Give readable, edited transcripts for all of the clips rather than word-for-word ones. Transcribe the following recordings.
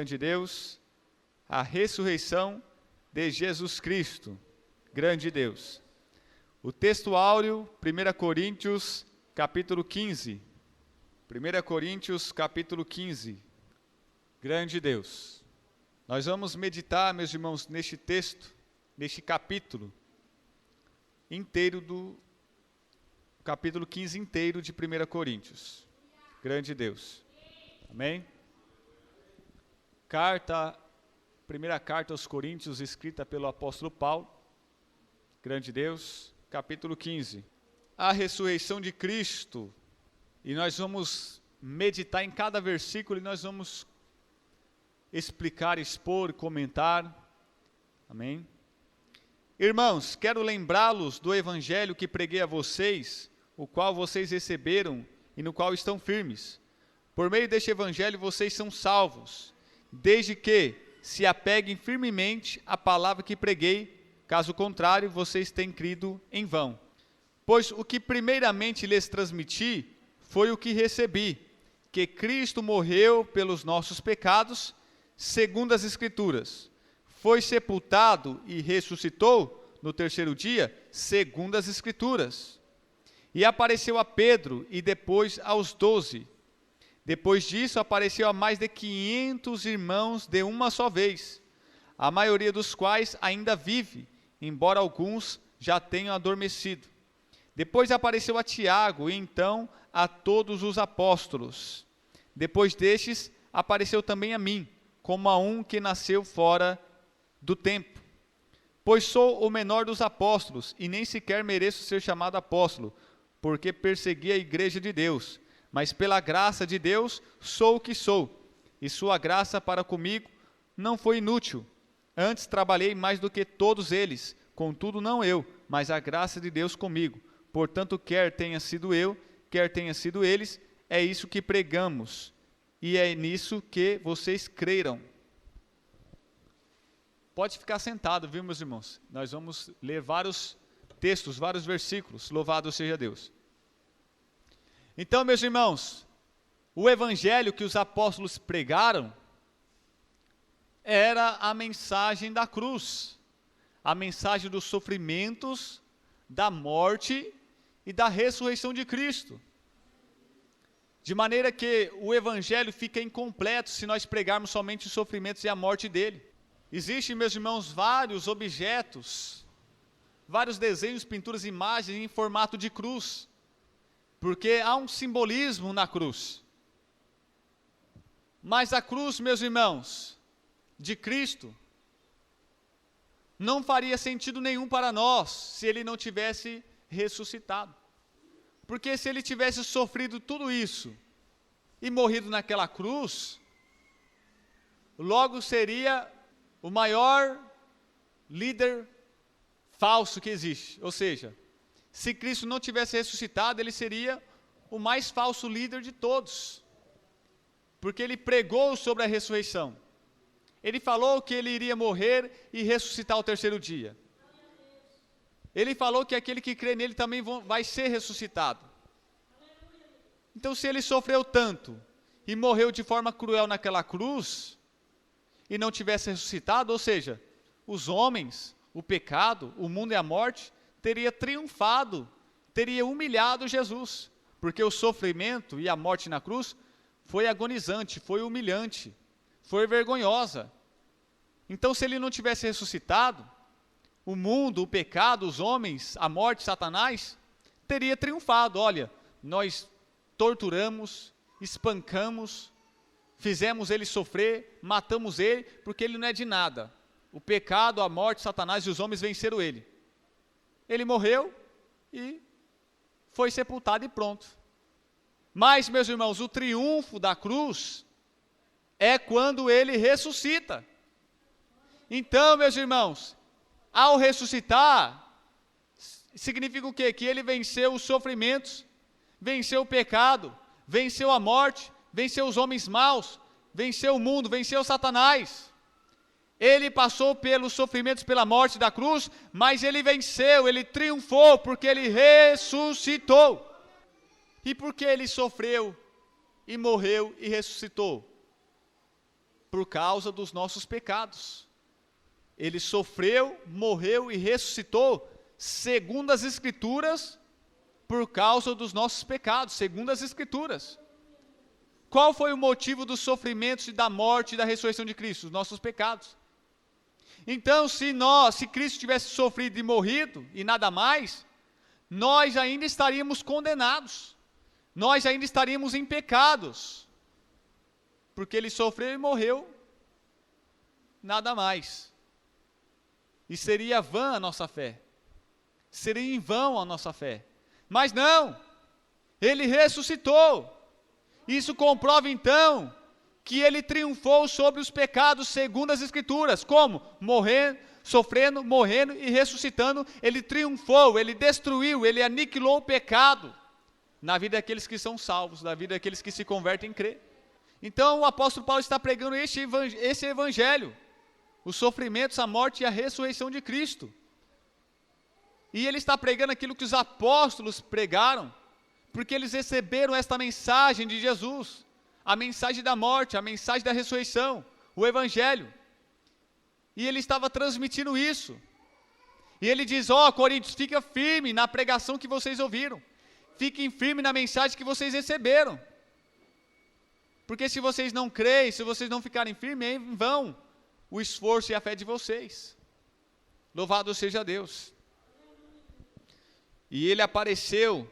de Deus, a ressurreição de Jesus Cristo, grande Deus. O texto áureo, 1 Coríntios, capítulo 15. 1 Coríntios, capítulo 15, grande Deus. Nós vamos meditar, meus irmãos, neste texto, neste capítulo inteiro do capítulo 15 inteiro de 1 Coríntios. Grande Deus. Amém? Primeira carta aos Coríntios, escrita pelo apóstolo Paulo. Grande Deus, capítulo 15. A ressurreição de Cristo. E nós vamos meditar em cada versículo e nós vamos explicar, expor, comentar. Amém? Irmãos, quero lembrá-los do evangelho que preguei a vocês, o qual vocês receberam e no qual estão firmes. Por meio deste evangelho vocês são salvos, desde que se apeguem firmemente à palavra que preguei, caso contrário, vocês têm crido em vão. Pois o que primeiramente lhes transmiti foi o que recebi, que Cristo morreu pelos nossos pecados, segundo as Escrituras. Foi sepultado e ressuscitou no terceiro dia, segundo as Escrituras. E apareceu a Pedro e depois aos 12. Depois disso apareceu a mais de 500 irmãos de uma só vez, a maioria dos quais ainda vive, embora alguns já tenham adormecido. Depois apareceu a Tiago e então a todos os apóstolos. Depois destes apareceu também a mim, como a um que nasceu fora do tempo. Pois sou o menor dos apóstolos e nem sequer mereço ser chamado apóstolo, porque persegui a igreja de Deus. Mas pela graça de Deus sou o que sou, e sua graça para comigo não foi inútil. Antes trabalhei mais do que todos eles, contudo não eu, mas a graça de Deus comigo. Portanto, quer tenha sido eu, quer tenha sido eles, é isso que pregamos, e é nisso que vocês creram. Pode ficar sentado, viu, meus irmãos? Nós vamos ler vários textos, vários versículos. Louvado seja Deus. Então, meus irmãos, o evangelho que os apóstolos pregaram era a mensagem da cruz, a mensagem dos sofrimentos, da morte e da ressurreição de Cristo. De maneira que o evangelho fica incompleto se nós pregarmos somente os sofrimentos e a morte dele. Existem, meus irmãos, vários objetos, vários desenhos, pinturas, imagens em formato de cruz, porque há um simbolismo na cruz. Mas a cruz, meus irmãos, de Cristo, não faria sentido nenhum para nós se ele não tivesse ressuscitado. Porque se ele tivesse sofrido tudo isso e morrido naquela cruz, logo seria o maior líder falso que existe. Ou seja, se Cristo não tivesse ressuscitado, ele seria o mais falso líder de todos. Porque ele pregou sobre a ressurreição. Ele falou que ele iria morrer e ressuscitar ao terceiro dia. Ele falou que aquele que crê nele também vai ser ressuscitado. Então, se ele sofreu tanto e morreu de forma cruel naquela cruz, e não tivesse ressuscitado, ou seja, os homens, o pecado, o mundo e a morte, teria triunfado, teria humilhado Jesus, porque o sofrimento e a morte na cruz foi agonizante, foi humilhante, foi vergonhosa. Então, se ele não tivesse ressuscitado, o mundo, o pecado, os homens, a morte, Satanás, teria triunfado. Olha, nós torturamos, espancamos, fizemos ele sofrer, matamos ele, porque ele não é de nada. O pecado, a morte, Satanás e os homens venceram ele. Ele morreu e foi sepultado e pronto. Mas, meus irmãos, o triunfo da cruz é quando ele ressuscita. Então, meus irmãos, ao ressuscitar, significa o quê? Que ele venceu os sofrimentos, venceu o pecado, venceu a morte, venceu os homens maus, venceu o mundo, venceu Satanás. Ele passou pelos sofrimentos, pela morte da cruz, mas ele venceu, ele triunfou, porque ele ressuscitou. E porque ele sofreu e morreu e ressuscitou? por causa dos nossos pecados. Ele sofreu, morreu e ressuscitou, segundo as Escrituras, por causa dos nossos pecados, segundo as Escrituras. Qual foi o motivo dos sofrimentos e da morte e da ressurreição de Cristo? Os nossos pecados. Então, se Cristo tivesse sofrido e morrido, e nada mais, nós ainda estaríamos condenados, nós ainda estaríamos em pecados, porque Ele sofreu e morreu, nada mais. E seria vã a nossa fé, seria em vão a nossa fé. Mas não, Ele ressuscitou. Isso comprova então que Ele triunfou sobre os pecados segundo as Escrituras. Como? Morrendo, sofrendo, morrendo e ressuscitando. Ele triunfou, Ele destruiu, Ele aniquilou o pecado na vida daqueles que são salvos, na vida daqueles que se convertem em crer. Então o apóstolo Paulo está pregando esse evangelho, os sofrimentos, a morte e a ressurreição de Cristo. E ele está pregando aquilo que os apóstolos pregaram, porque eles receberam esta mensagem de Jesus, a mensagem da morte, a mensagem da ressurreição, o evangelho. E ele estava transmitindo isso. E ele diz: Coríntios, fica firme na pregação que vocês ouviram. Fiquem firmes na mensagem que vocês receberam. Porque se vocês não creem, se vocês não ficarem firmes, é em vão o esforço e a fé de vocês. Louvado seja Deus. E ele apareceu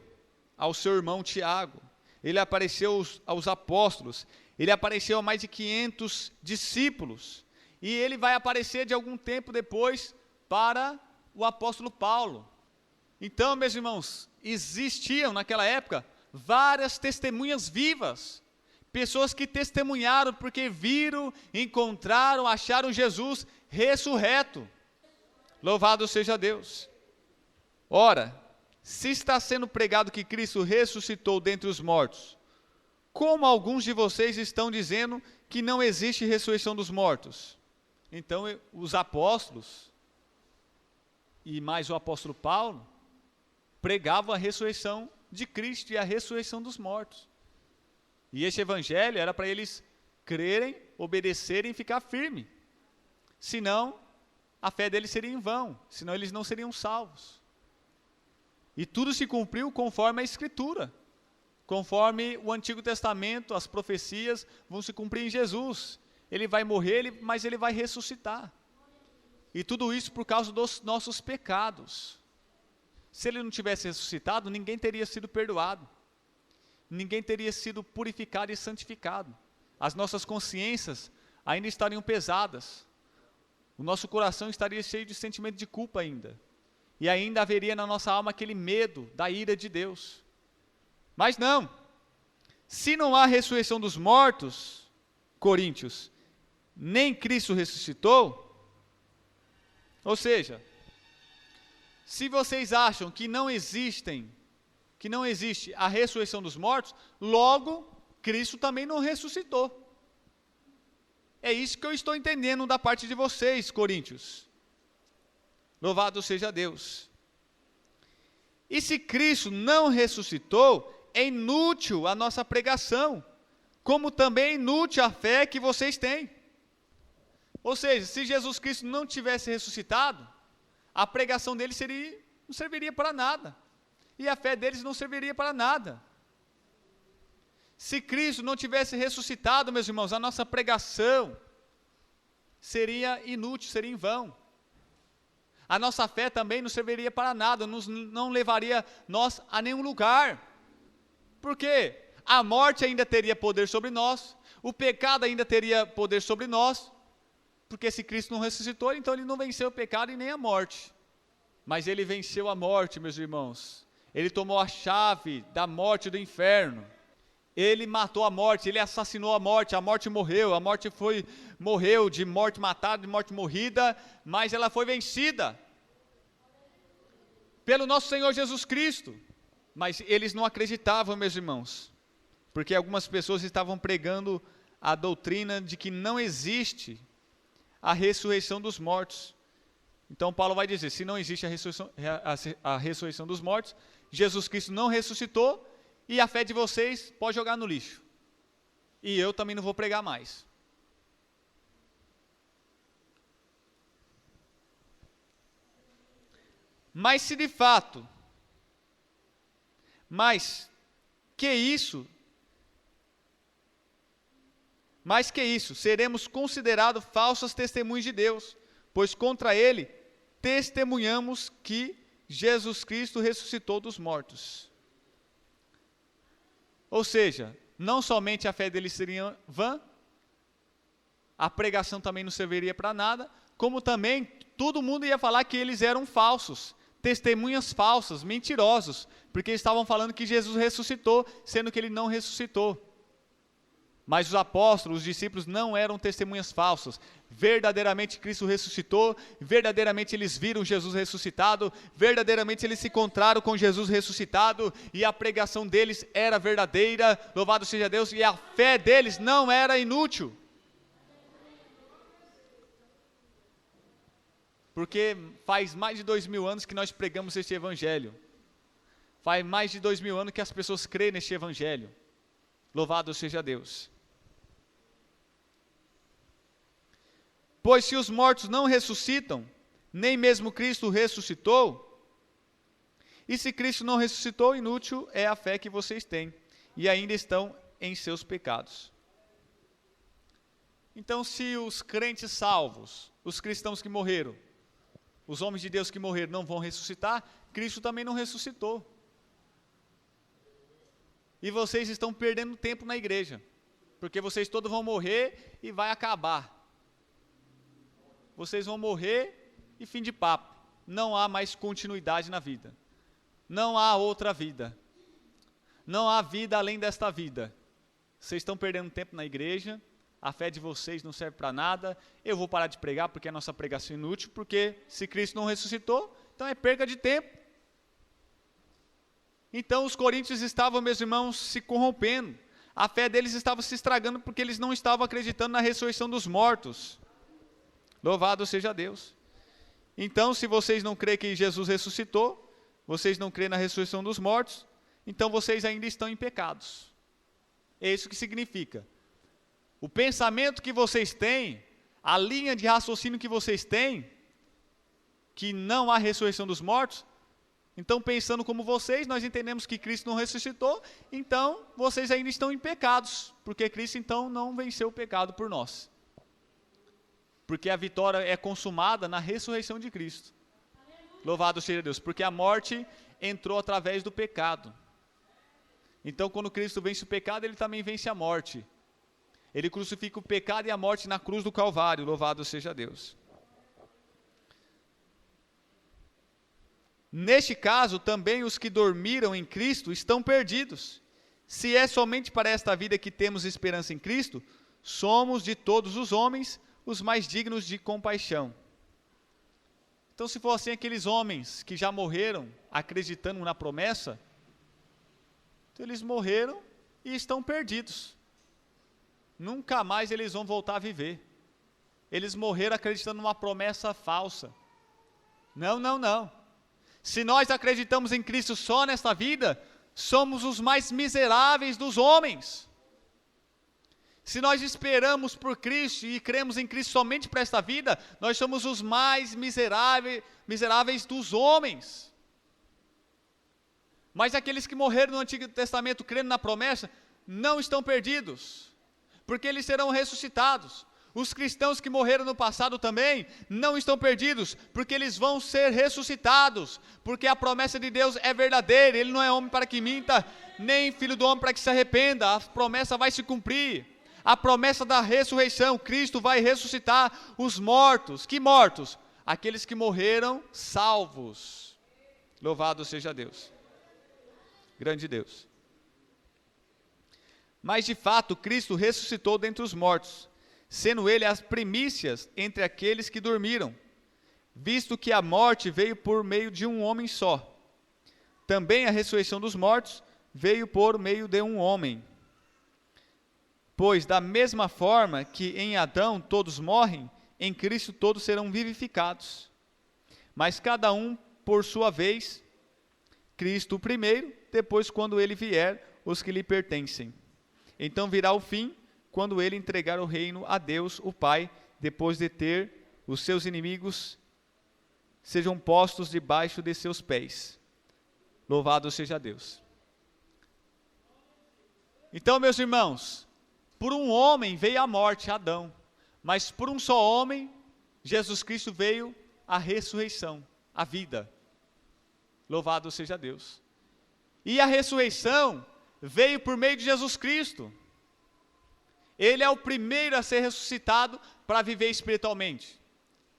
ao seu irmão Tiago, ele apareceu aos apóstolos, ele apareceu a mais de 500 discípulos, e ele vai aparecer de algum tempo depois para o apóstolo Paulo. Então, meus irmãos, existiam naquela época várias testemunhas vivas, pessoas que testemunharam porque viram, encontraram, acharam Jesus ressurreto. Louvado seja Deus. Ora, se está sendo pregado que Cristo ressuscitou dentre os mortos, como alguns de vocês estão dizendo que não existe ressurreição dos mortos? Então, os apóstolos, e mais o apóstolo Paulo, pregavam a ressurreição de Cristo e a ressurreição dos mortos. E esse evangelho era para eles crerem, obedecerem e ficar firmes. Senão, a fé deles seria em vão, senão eles não seriam salvos. E tudo se cumpriu conforme a Escritura, conforme o Antigo Testamento, as profecias vão se cumprir em Jesus. Ele vai morrer, mas ele vai ressuscitar. E tudo isso por causa dos nossos pecados. Se ele não tivesse ressuscitado, ninguém teria sido perdoado. Ninguém teria sido purificado e santificado. As nossas consciências ainda estariam pesadas. O nosso coração estaria cheio de sentimento de culpa ainda. E ainda haveria na nossa alma aquele medo da ira de Deus. Mas não. Se não há ressurreição dos mortos, Coríntios, nem Cristo ressuscitou, ou seja, se vocês acham que não existe a ressurreição dos mortos, logo, Cristo também não ressuscitou. É isso que eu estou entendendo da parte de vocês, Coríntios. Louvado seja Deus. E se Cristo não ressuscitou, é inútil a nossa pregação, como também é inútil a fé que vocês têm. Ou seja, se Jesus Cristo não tivesse ressuscitado, a pregação dele não serviria para nada. E a fé deles não serviria para nada. Se Cristo não tivesse ressuscitado, meus irmãos, a nossa pregação seria inútil, seria em vão. A nossa fé também não serviria para nada, não levaria nós a nenhum lugar. Por quê? A morte ainda teria poder sobre nós, o pecado ainda teria poder sobre nós, porque se Cristo não ressuscitou, então ele não venceu o pecado e nem a morte. Mas ele venceu a morte, meus irmãos. Ele tomou a chave da morte e do inferno. Ele matou a morte, ele assassinou a morte morreu, morreu de morte matada, de morte morrida, mas ela foi vencida pelo nosso Senhor Jesus Cristo. Mas eles não acreditavam, meus irmãos, porque algumas pessoas estavam pregando a doutrina de que não existe a ressurreição dos mortos. Então Paulo vai dizer, se não existe a ressurreição dos mortos, Jesus Cristo não ressuscitou, e a fé de vocês pode jogar no lixo. E eu também não vou pregar mais. Mas se de fato, mais que isso, seremos considerados falsas testemunhas de Deus, pois contra ele testemunhamos que Jesus Cristo ressuscitou dos mortos. Ou seja, não somente a fé deles seria vã, a pregação também não serviria para nada, como também todo mundo ia falar que eles eram falsos, testemunhas falsas, mentirosos, porque eles estavam falando que Jesus ressuscitou, sendo que ele não ressuscitou. Mas os apóstolos, os discípulos não eram testemunhas falsas. Verdadeiramente Cristo ressuscitou, verdadeiramente eles viram Jesus ressuscitado, verdadeiramente eles se encontraram com Jesus ressuscitado, e a pregação deles era verdadeira, louvado seja Deus, e a fé deles não era inútil. Porque faz mais de 2000 anos que nós pregamos este evangelho. Faz mais de 2000 anos que as pessoas creem neste evangelho. Louvado seja Deus. Pois se os mortos não ressuscitam, nem mesmo Cristo ressuscitou, e se Cristo não ressuscitou, inútil é a fé que vocês têm, e ainda estão em seus pecados. Então, se os crentes salvos, os cristãos que morreram, os homens de Deus que morreram não vão ressuscitar, Cristo também não ressuscitou. E vocês estão perdendo tempo na igreja, porque vocês todos vão morrer e vai acabar. Vocês vão morrer e fim de papo. Não há mais continuidade na vida. Não há outra vida. Não há vida além desta vida. Vocês estão perdendo tempo na igreja, a fé de vocês não serve para nada, eu vou parar de pregar porque a nossa pregação é inútil, porque se Cristo não ressuscitou, então é perca de tempo. Então os coríntios estavam, meus irmãos, se corrompendo, a fé deles estava se estragando porque eles não estavam acreditando na ressurreição dos mortos. Louvado seja Deus. Então, se vocês não creem que Jesus ressuscitou, vocês não creem na ressurreição dos mortos, então vocês ainda estão em pecados. É isso que significa. O pensamento que vocês têm, a linha de raciocínio que vocês têm, que não há ressurreição dos mortos, então pensando como vocês, nós entendemos que Cristo não ressuscitou, então vocês ainda estão em pecados, porque Cristo então não venceu o pecado por nós. Porque a vitória é consumada na ressurreição de Cristo. Louvado seja Deus, porque a morte entrou através do pecado. Então quando Cristo vence o pecado, ele também vence a morte. Ele crucifica o pecado e a morte na cruz do Calvário, louvado seja Deus. Neste caso, também os que dormiram em Cristo estão perdidos. Se é somente para esta vida que temos esperança em Cristo, somos de todos os homens os mais dignos de compaixão. Então, se for assim, aqueles homens que já morreram acreditando na promessa, então eles morreram e estão perdidos. Nunca mais eles vão voltar a viver. Eles morreram acreditando numa promessa falsa. Não, não, não. Se nós acreditamos em Cristo só nesta vida, somos os mais miseráveis dos homens. Se nós esperamos por Cristo e cremos em Cristo somente para esta vida, nós somos os mais miseráveis dos homens. Mas aqueles que morreram no Antigo Testamento crendo na promessa, não estão perdidos, porque eles serão ressuscitados. Os cristãos que morreram no passado também não estão perdidos, porque eles vão ser ressuscitados, porque a promessa de Deus é verdadeira, Ele não é homem para que minta, nem filho do homem para que se arrependa, a promessa vai se cumprir. A promessa da ressurreição, Cristo vai ressuscitar os mortos. Que mortos? Aqueles que morreram salvos. Louvado seja Deus. Grande Deus. Mas de fato, Cristo ressuscitou dentre os mortos, sendo Ele as primícias entre aqueles que dormiram, visto que a morte veio por meio de um homem só. Também a ressurreição dos mortos veio por meio de um homem. Pois da mesma forma que em Adão todos morrem, em Cristo todos serão vivificados. Mas cada um por sua vez, Cristo primeiro, depois quando Ele vier, os que lhe pertencem. Então virá o fim, quando Ele entregar o reino a Deus, o Pai, depois de ter os seus inimigos sejam postos debaixo de seus pés. Louvado seja Deus. Então, meus irmãos, por um homem veio a morte, Adão, mas por um só homem, Jesus Cristo, veio a ressurreição, a vida. Louvado seja Deus. E a ressurreição veio por meio de Jesus Cristo. Ele é o primeiro a ser ressuscitado para viver espiritualmente.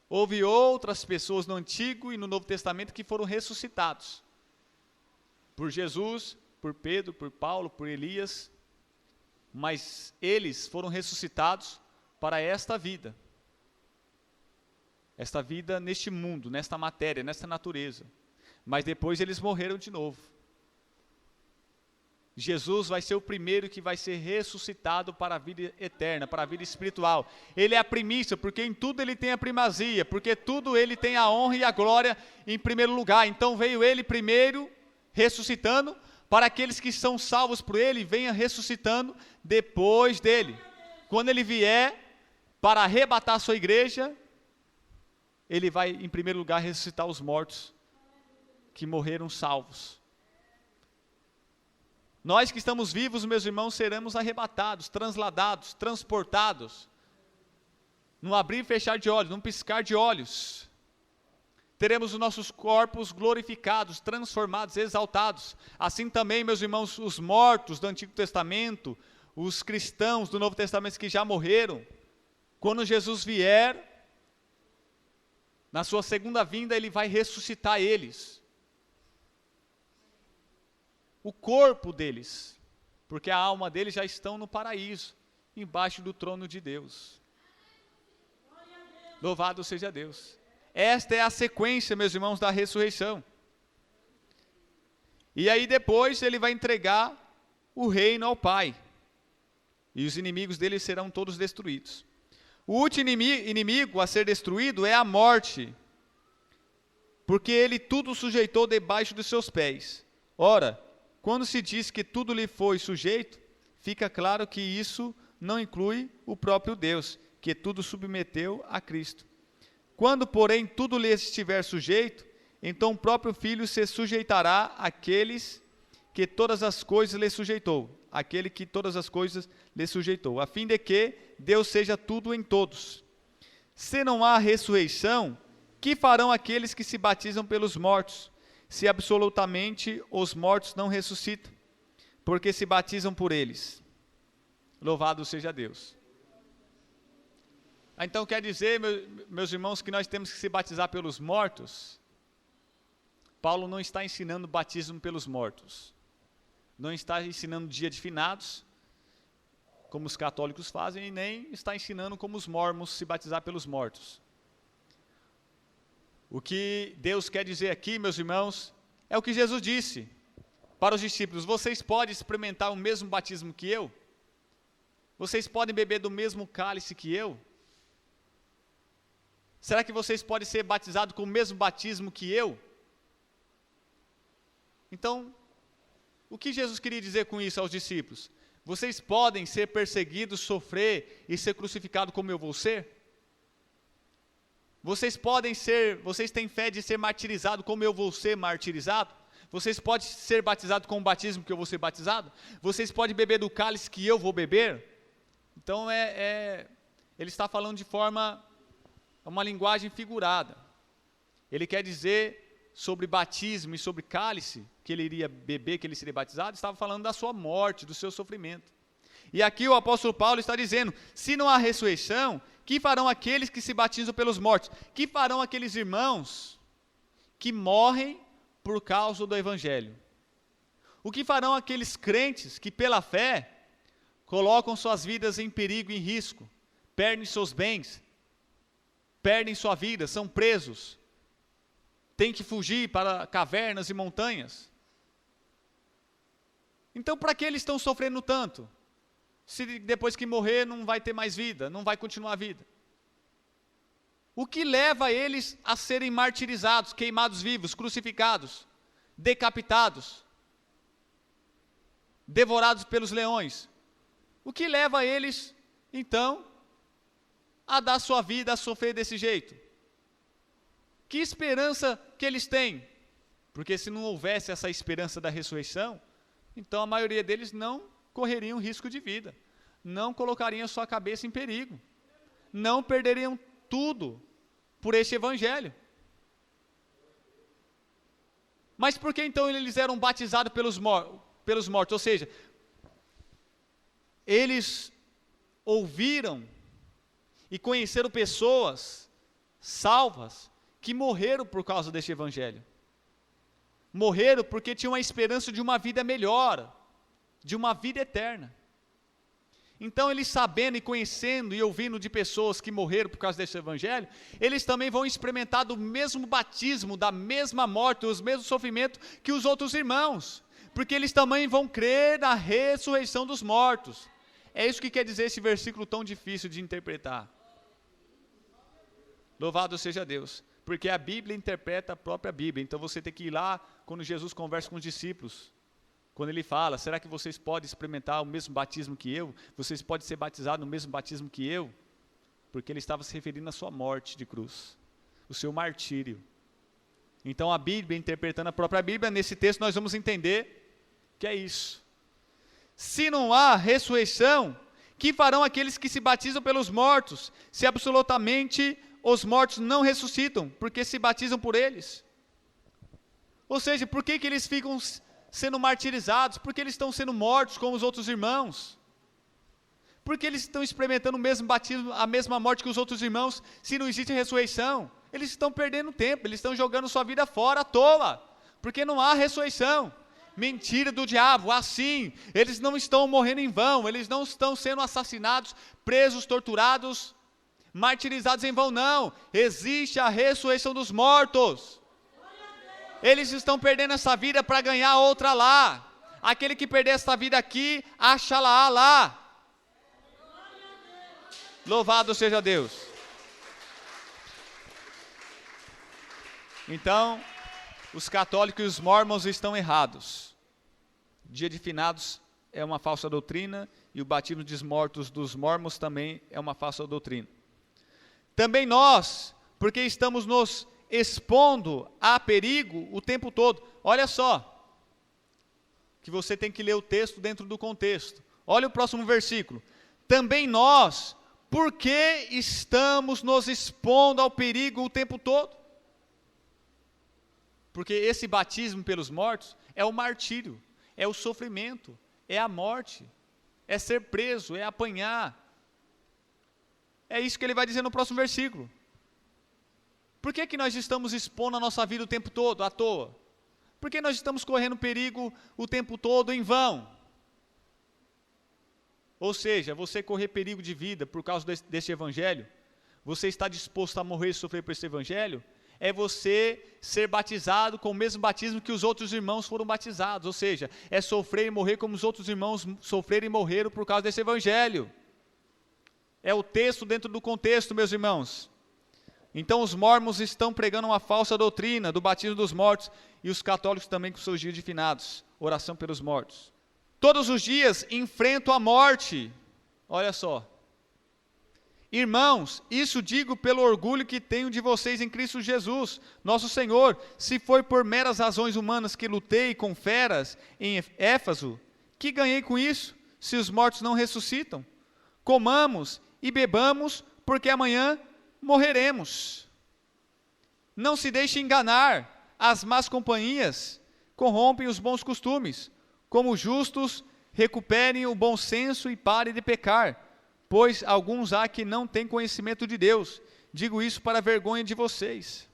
Houve outras pessoas no Antigo e no Novo Testamento que foram ressuscitados. Por Jesus, por Pedro, por Paulo, por Elias. Mas eles foram ressuscitados para esta vida. Esta vida neste mundo, nesta matéria, nesta natureza. Mas depois eles morreram de novo. Jesus vai ser o primeiro que vai ser ressuscitado para a vida eterna, para a vida espiritual. Ele é a primícia, porque em tudo ele tem a primazia, porque tudo ele tem a honra e a glória em primeiro lugar. Então veio ele primeiro, ressuscitando, para aqueles que são salvos por ele, venha ressuscitando depois dele. Quando ele vier para arrebatar a sua igreja, ele vai em primeiro lugar ressuscitar os mortos que morreram salvos. Nós que estamos vivos, meus irmãos, seremos arrebatados, transladados, transportados, num abrir e fechar de olhos, num piscar de olhos. Teremos os nossos corpos glorificados, transformados, exaltados. Assim também, meus irmãos, os mortos do Antigo Testamento, os cristãos do Novo Testamento que já morreram, quando Jesus vier, na sua segunda vinda, ele vai ressuscitar eles. O corpo deles, porque a alma deles já estão no paraíso, embaixo do trono de Deus. Louvado seja Deus. Esta é a sequência, meus irmãos, da ressurreição. E aí depois ele vai entregar o reino ao Pai. E os inimigos dele serão todos destruídos. O último inimigo a ser destruído é a morte, porque ele tudo sujeitou debaixo dos seus pés. Ora, quando se diz que tudo lhe foi sujeito, fica claro que isso não inclui o próprio Deus, que tudo submeteu a Cristo. Quando, porém, tudo lhe estiver sujeito, então o próprio Filho se sujeitará àqueles que todas as coisas lhe sujeitou, aquele que todas as coisas lhe sujeitou, a fim de que Deus seja tudo em todos. Se não há ressurreição, que farão aqueles que se batizam pelos mortos, se absolutamente os mortos não ressuscitam, porque se batizam por eles? Louvado seja Deus. Então quer dizer, meus irmãos, que nós temos que se batizar pelos mortos? Paulo não está ensinando batismo pelos mortos. Não está ensinando dia de finados, como os católicos fazem, e nem está ensinando como os mormons se batizar pelos mortos. O que Deus quer dizer aqui, meus irmãos, é o que Jesus disse para os discípulos: vocês podem experimentar o mesmo batismo que eu? Vocês podem beber do mesmo cálice que eu? Será que vocês podem ser batizados com o mesmo batismo que eu? Então, o que Jesus queria dizer com isso aos discípulos? Vocês podem ser perseguidos, sofrer e ser crucificados como eu vou ser? Vocês têm fé de ser martirizado como eu vou ser martirizado? Vocês podem ser batizados com o batismo que eu vou ser batizado? Vocês podem beber do cálice que eu vou beber? Então, ele está falando de forma, uma linguagem figurada. Ele quer dizer sobre batismo e sobre cálice que ele iria beber, que ele seria batizado, estava falando da sua morte, do seu sofrimento. E aqui o apóstolo Paulo está dizendo: se não há ressurreição, que farão aqueles que se batizam pelos mortos? Que farão aqueles irmãos que morrem por causa do Evangelho? O que farão aqueles crentes que pela fé colocam suas vidas em perigo e em risco, perdem seus bens, perdem sua vida, são presos, têm que fugir para cavernas e montanhas? Então, para que eles estão sofrendo tanto? Se depois que morrer não vai ter mais vida, não vai continuar a vida? O que leva eles a serem martirizados, queimados vivos, crucificados, decapitados, devorados pelos leões? O que leva eles, então, a dar sua vida, a sofrer desse jeito? Que esperança que eles têm? Porque se não houvesse essa esperança da ressurreição, então a maioria deles não correriam risco de vida, não colocariam sua cabeça em perigo, não perderiam tudo por este evangelho. Mas por que então eles eram batizados pelos mortos? Ou seja, eles ouviram e conheceram pessoas salvas que morreram por causa deste evangelho. Morreram porque tinham a esperança de uma vida melhor, de uma vida eterna. Então eles sabendo e conhecendo e ouvindo de pessoas que morreram por causa desse evangelho, eles também vão experimentar do mesmo batismo, da mesma morte, os mesmos sofrimentos que os outros irmãos, porque eles também vão crer na ressurreição dos mortos. É isso que quer dizer esse versículo tão difícil de interpretar. Louvado seja Deus, porque a Bíblia interpreta a própria Bíblia, então você tem que ir lá, quando Jesus conversa com os discípulos, quando ele fala, será que vocês podem experimentar o mesmo batismo que eu? Vocês podem ser batizados no mesmo batismo que eu? Porque ele estava se referindo à sua morte de cruz, o seu martírio. Então a Bíblia, interpretando a própria Bíblia, nesse texto nós vamos entender que é isso. Se não há ressurreição, que farão aqueles que se batizam pelos mortos, se absolutamente os mortos não ressuscitam, porque se batizam por eles? Ou seja, por que eles ficam sendo martirizados? Porque eles estão sendo mortos como os outros irmãos? Porque eles estão experimentando o mesmo batismo, a mesma morte que os outros irmãos, se não existe ressurreição? Eles estão perdendo tempo, eles estão jogando sua vida fora à toa, porque não há ressurreição. Mentira do diabo, assim, eles não estão morrendo em vão, eles não estão sendo assassinados, presos, torturados, martirizados em vão, não. Existe a ressurreição dos mortos. Eles estão perdendo essa vida para ganhar outra lá. Aquele que perder essa vida aqui, acha-la lá. Louvado seja Deus. Então, os católicos e os mórmons estão errados. Dia de finados é uma falsa doutrina e o batismo dos mortos dos mórmons também é uma falsa doutrina. Também nós, porque estamos nos expondo a perigo o tempo todo. Olha só, que você tem que ler o texto dentro do contexto. Olha o próximo versículo. Também nós, porque estamos nos expondo ao perigo o tempo todo? Porque esse batismo pelos mortos é o martírio, é o sofrimento, é a morte, é ser preso, é apanhar. É isso que ele vai dizer no próximo versículo. Por que nós estamos expondo a nossa vida o tempo todo, à toa? Por que nós estamos correndo perigo o tempo todo em vão? Ou seja, você correr perigo de vida por causa desse evangelho, você está disposto a morrer e sofrer por esse evangelho, é você ser batizado com o mesmo batismo que os outros irmãos foram batizados, ou seja, é sofrer e morrer como os outros irmãos sofreram e morreram por causa desse evangelho. É o texto dentro do contexto, meus irmãos. Então os mórmons estão pregando uma falsa doutrina do batismo dos mortos, e os católicos também com seus dias de finados, oração pelos mortos. Todos os dias enfrentam a morte. Olha só. Irmãos, isso digo pelo orgulho que tenho de vocês em Cristo Jesus, nosso Senhor. Se foi por meras razões humanas que lutei com feras em Éfaso, que ganhei com isso, se os mortos não ressuscitam? Comamos e bebamos, porque amanhã morreremos. Não se deixe enganar, as más companhias corrompem os bons costumes. Como justos, recuperem o bom senso e parem de pecar, pois alguns há que não têm conhecimento de Deus. Digo isso para a vergonha de vocês.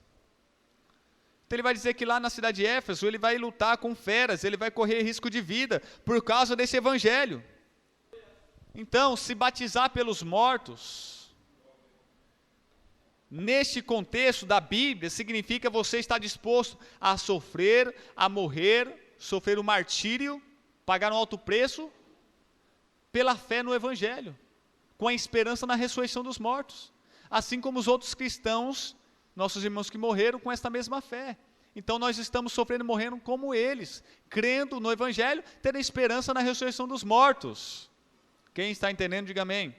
Então ele vai dizer que lá na cidade de Éfeso, ele vai lutar com feras, ele vai correr risco de vida, por causa desse evangelho. Então, se batizar pelos mortos, neste contexto da Bíblia, significa você estar disposto a sofrer, a morrer, sofrer o martírio, pagar um alto preço, pela fé no evangelho, com a esperança na ressurreição dos mortos, assim como os outros cristãos, nossos irmãos que morreram com esta mesma fé. Então nós estamos sofrendo e morrendo como eles, crendo no evangelho, tendo esperança na ressurreição dos mortos. Quem está entendendo, diga amém.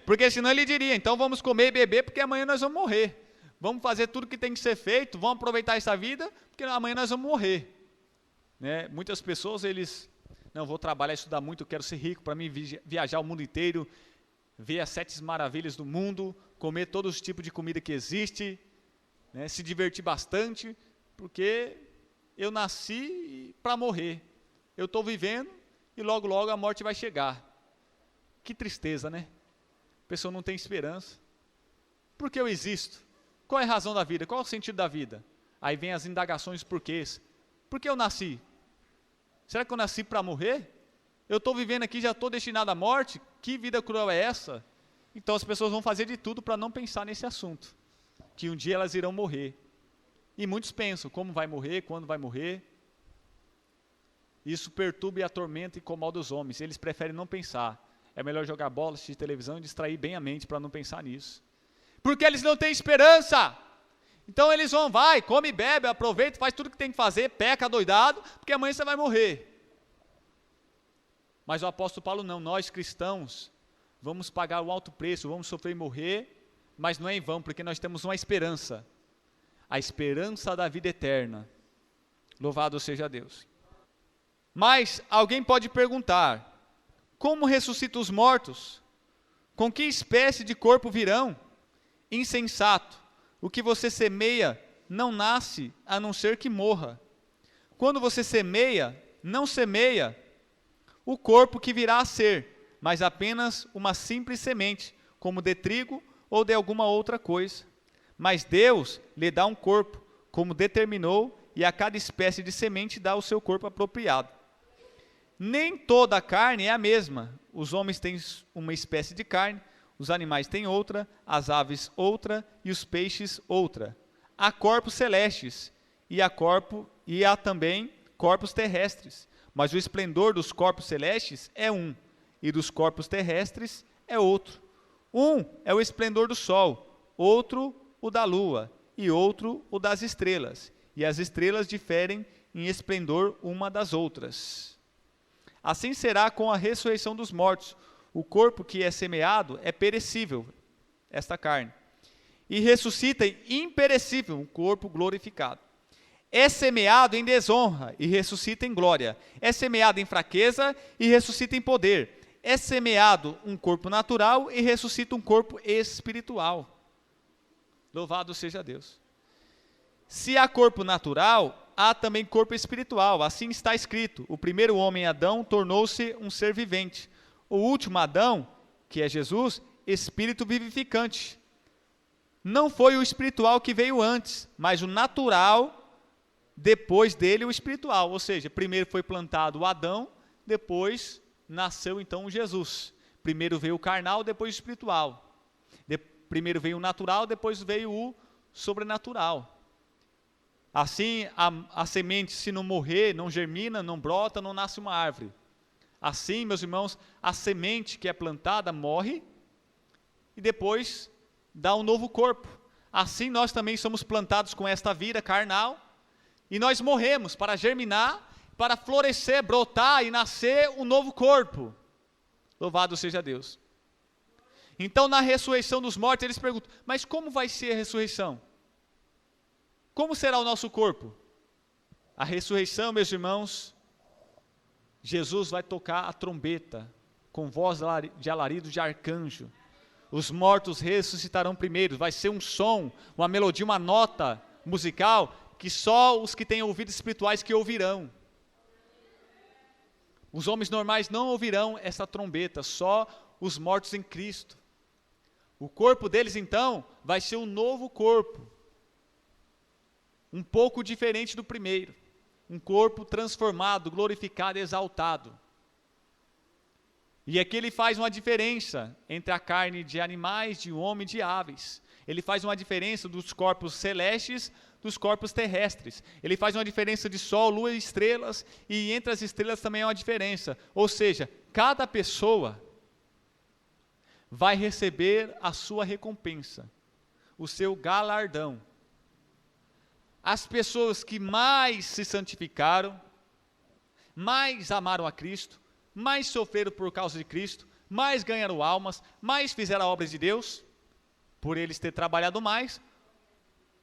Porque senão ele diria, então vamos comer e beber, porque amanhã nós vamos morrer. vamos fazer tudo que tem que ser feito, vamos aproveitar essa vida, porque amanhã nós vamos morrer. Né? Muitas pessoas, não, vou trabalhar, estudar muito, eu quero ser rico, para mim viajar o mundo inteiro, ver as 7 maravilhas do mundo, comer todos os tipos de comida que existe, né? Se divertir bastante, porque eu nasci para morrer. Eu estou vivendo e logo, logo a morte vai chegar. Que tristeza, né? A pessoa não tem esperança. Por que eu existo? Qual é a razão da vida? Qual é o sentido da vida? Aí vem as indagações porquês. Por que eu nasci? Será que eu nasci para morrer? Eu estou vivendo aqui, já estou destinado à morte? Que vida cruel é essa? Então as pessoas vão fazer de tudo para não pensar nesse assunto. Que um dia elas irão morrer. E muitos pensam, como vai morrer, quando vai morrer. Isso perturba e atormenta e incomoda os homens. Eles preferem não pensar. É melhor jogar bola, assistir televisão e distrair bem a mente para não pensar nisso. Porque eles não têm esperança. Então eles vão, come, bebe, aproveita, faz tudo que tem que fazer, peca doidado, porque amanhã você vai morrer. Mas o apóstolo Paulo não, nós cristãos, vamos pagar o alto preço, vamos sofrer e morrer, mas não é em vão, porque nós temos uma esperança. A esperança da vida eterna. Louvado seja Deus. Mas alguém pode perguntar, como ressuscita os mortos? Com que espécie de corpo virão? Insensato, o que você semeia não nasce a não ser que morra. Quando você semeia, não semeia o corpo que virá a ser, mas apenas uma simples semente, como de trigo ou de alguma outra coisa. Mas Deus lhe dá um corpo, como determinou, e a cada espécie de semente dá o seu corpo apropriado. Nem toda a carne é a mesma. Os homens têm uma espécie de carne, os animais têm outra, as aves outra e os peixes outra. Há corpos celestes e há também corpos terrestres, mas o esplendor dos corpos celestes é um, e dos corpos terrestres é outro. Um é o esplendor do sol, outro o da lua, e outro o das estrelas, e as estrelas diferem em esplendor uma das outras. Assim será com a ressurreição dos mortos. O corpo que é semeado é perecível, esta carne, e ressuscita imperecível, um corpo glorificado. É semeado em desonra e ressuscita em glória. É semeado em fraqueza e ressuscita em poder. É semeado um corpo natural e ressuscita um corpo espiritual. Louvado seja Deus. Se há corpo natural, há também corpo espiritual. Assim está escrito: o primeiro homem, Adão, tornou-se um ser vivente. O último Adão, que é Jesus, espírito vivificante. Não foi o espiritual que veio antes, mas o natural, depois dele o espiritual. Ou seja, primeiro foi plantado o Adão, depois nasceu então o Jesus. Primeiro veio o carnal, depois o espiritual. Primeiro veio o natural, depois veio o sobrenatural. Assim, a semente, se não morrer, não germina, não brota, não nasce uma árvore. Assim, meus irmãos, a semente que é plantada morre e depois dá um novo corpo. Assim nós também somos plantados com esta vida carnal e nós morremos para germinar, para florescer, brotar e nascer um novo corpo. Louvado seja Deus. Então, na ressurreição dos mortos, eles perguntam, mas como vai ser a ressurreição? Como será o nosso corpo? A ressurreição, meus irmãos, Jesus vai tocar a trombeta, com voz de alarido de arcanjo. Os mortos ressuscitarão primeiro, vai ser um som, uma melodia, uma nota musical, que só os que têm ouvidos espirituais que ouvirão. Os homens normais não ouvirão essa trombeta, só os mortos em Cristo. O corpo deles, então, vai ser um novo corpo, um pouco diferente do primeiro. Um corpo transformado, glorificado, exaltado. E aqui ele faz uma diferença entre a carne de animais, de homem e de aves. Ele faz uma diferença dos corpos celestes, dos corpos terrestres. Ele faz uma diferença de sol, lua e estrelas, e entre as estrelas também é uma diferença. Ou seja, cada pessoa vai receber a sua recompensa, o seu galardão. As pessoas que mais se santificaram, mais amaram a Cristo, mais sofreram por causa de Cristo, mais ganharam almas, mais fizeram a obra de Deus, por eles ter trabalhado mais,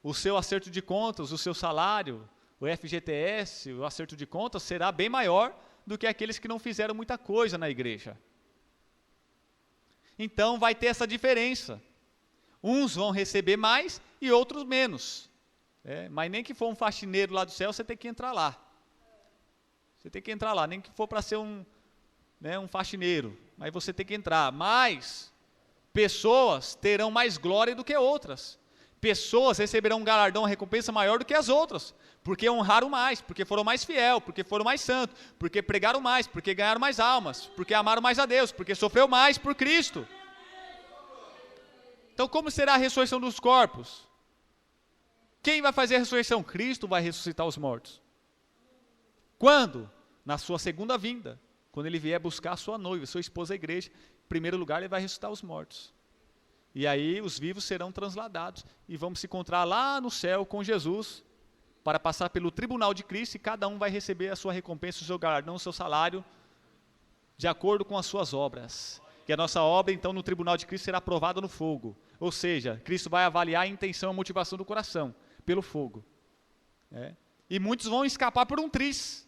o seu acerto de contas, o seu salário, o FGTS, o acerto de contas será bem maior do que aqueles que não fizeram muita coisa na igreja. Então vai ter essa diferença. Uns vão receber mais e outros menos. Mas nem que for um faxineiro lá do céu, você tem que entrar lá. Você tem que entrar lá, nem que for para ser um faxineiro, mas você tem que entrar. Mas pessoas terão mais glória do que outras. Pessoas receberão um galardão, uma recompensa maior do que as outras, porque honraram mais, porque foram mais fiel, porque foram mais santos, porque pregaram mais, porque ganharam mais almas, porque amaram mais a Deus, porque sofreu mais por Cristo. Então como será a ressurreição dos corpos? Quem vai fazer a ressurreição? Cristo vai ressuscitar os mortos. Quando? Na sua segunda vinda, quando ele vier buscar a sua noiva, sua esposa, a igreja. Em primeiro lugar, ele vai ressuscitar os mortos. E aí os vivos serão transladados e vamos se encontrar lá no céu com Jesus para passar pelo tribunal de Cristo e cada um vai receber a sua recompensa, o seu galardão, o seu salário, de acordo com as suas obras. E a nossa obra, então, no tribunal de Cristo será aprovada no fogo. Ou seja, Cristo vai avaliar a intenção e a motivação do coração, pelo fogo. E muitos vão escapar por um triz.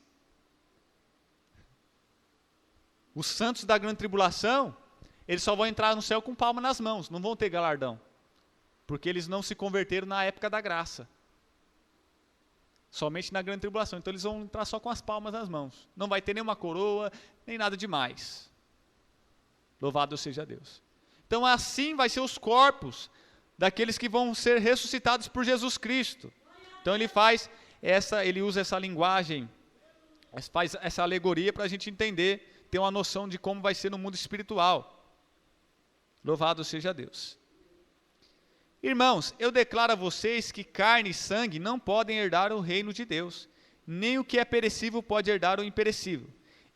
Os santos da grande tribulação, eles só vão entrar no céu com palma nas mãos, não vão ter galardão. Porque eles não se converteram na época da graça. Somente na grande tribulação. Então eles vão entrar só com as palmas nas mãos. Não vai ter nenhuma coroa, nem nada demais. Louvado seja Deus. Então assim vai ser os corpos daqueles que vão ser ressuscitados por Jesus Cristo. Então ele usa essa linguagem, faz essa alegoria para a gente entender, ter uma noção de como vai ser no mundo espiritual. Louvado seja Deus. Irmãos, eu declaro a vocês que carne e sangue não podem herdar o reino de Deus, nem o que é perecível pode herdar o imperecível.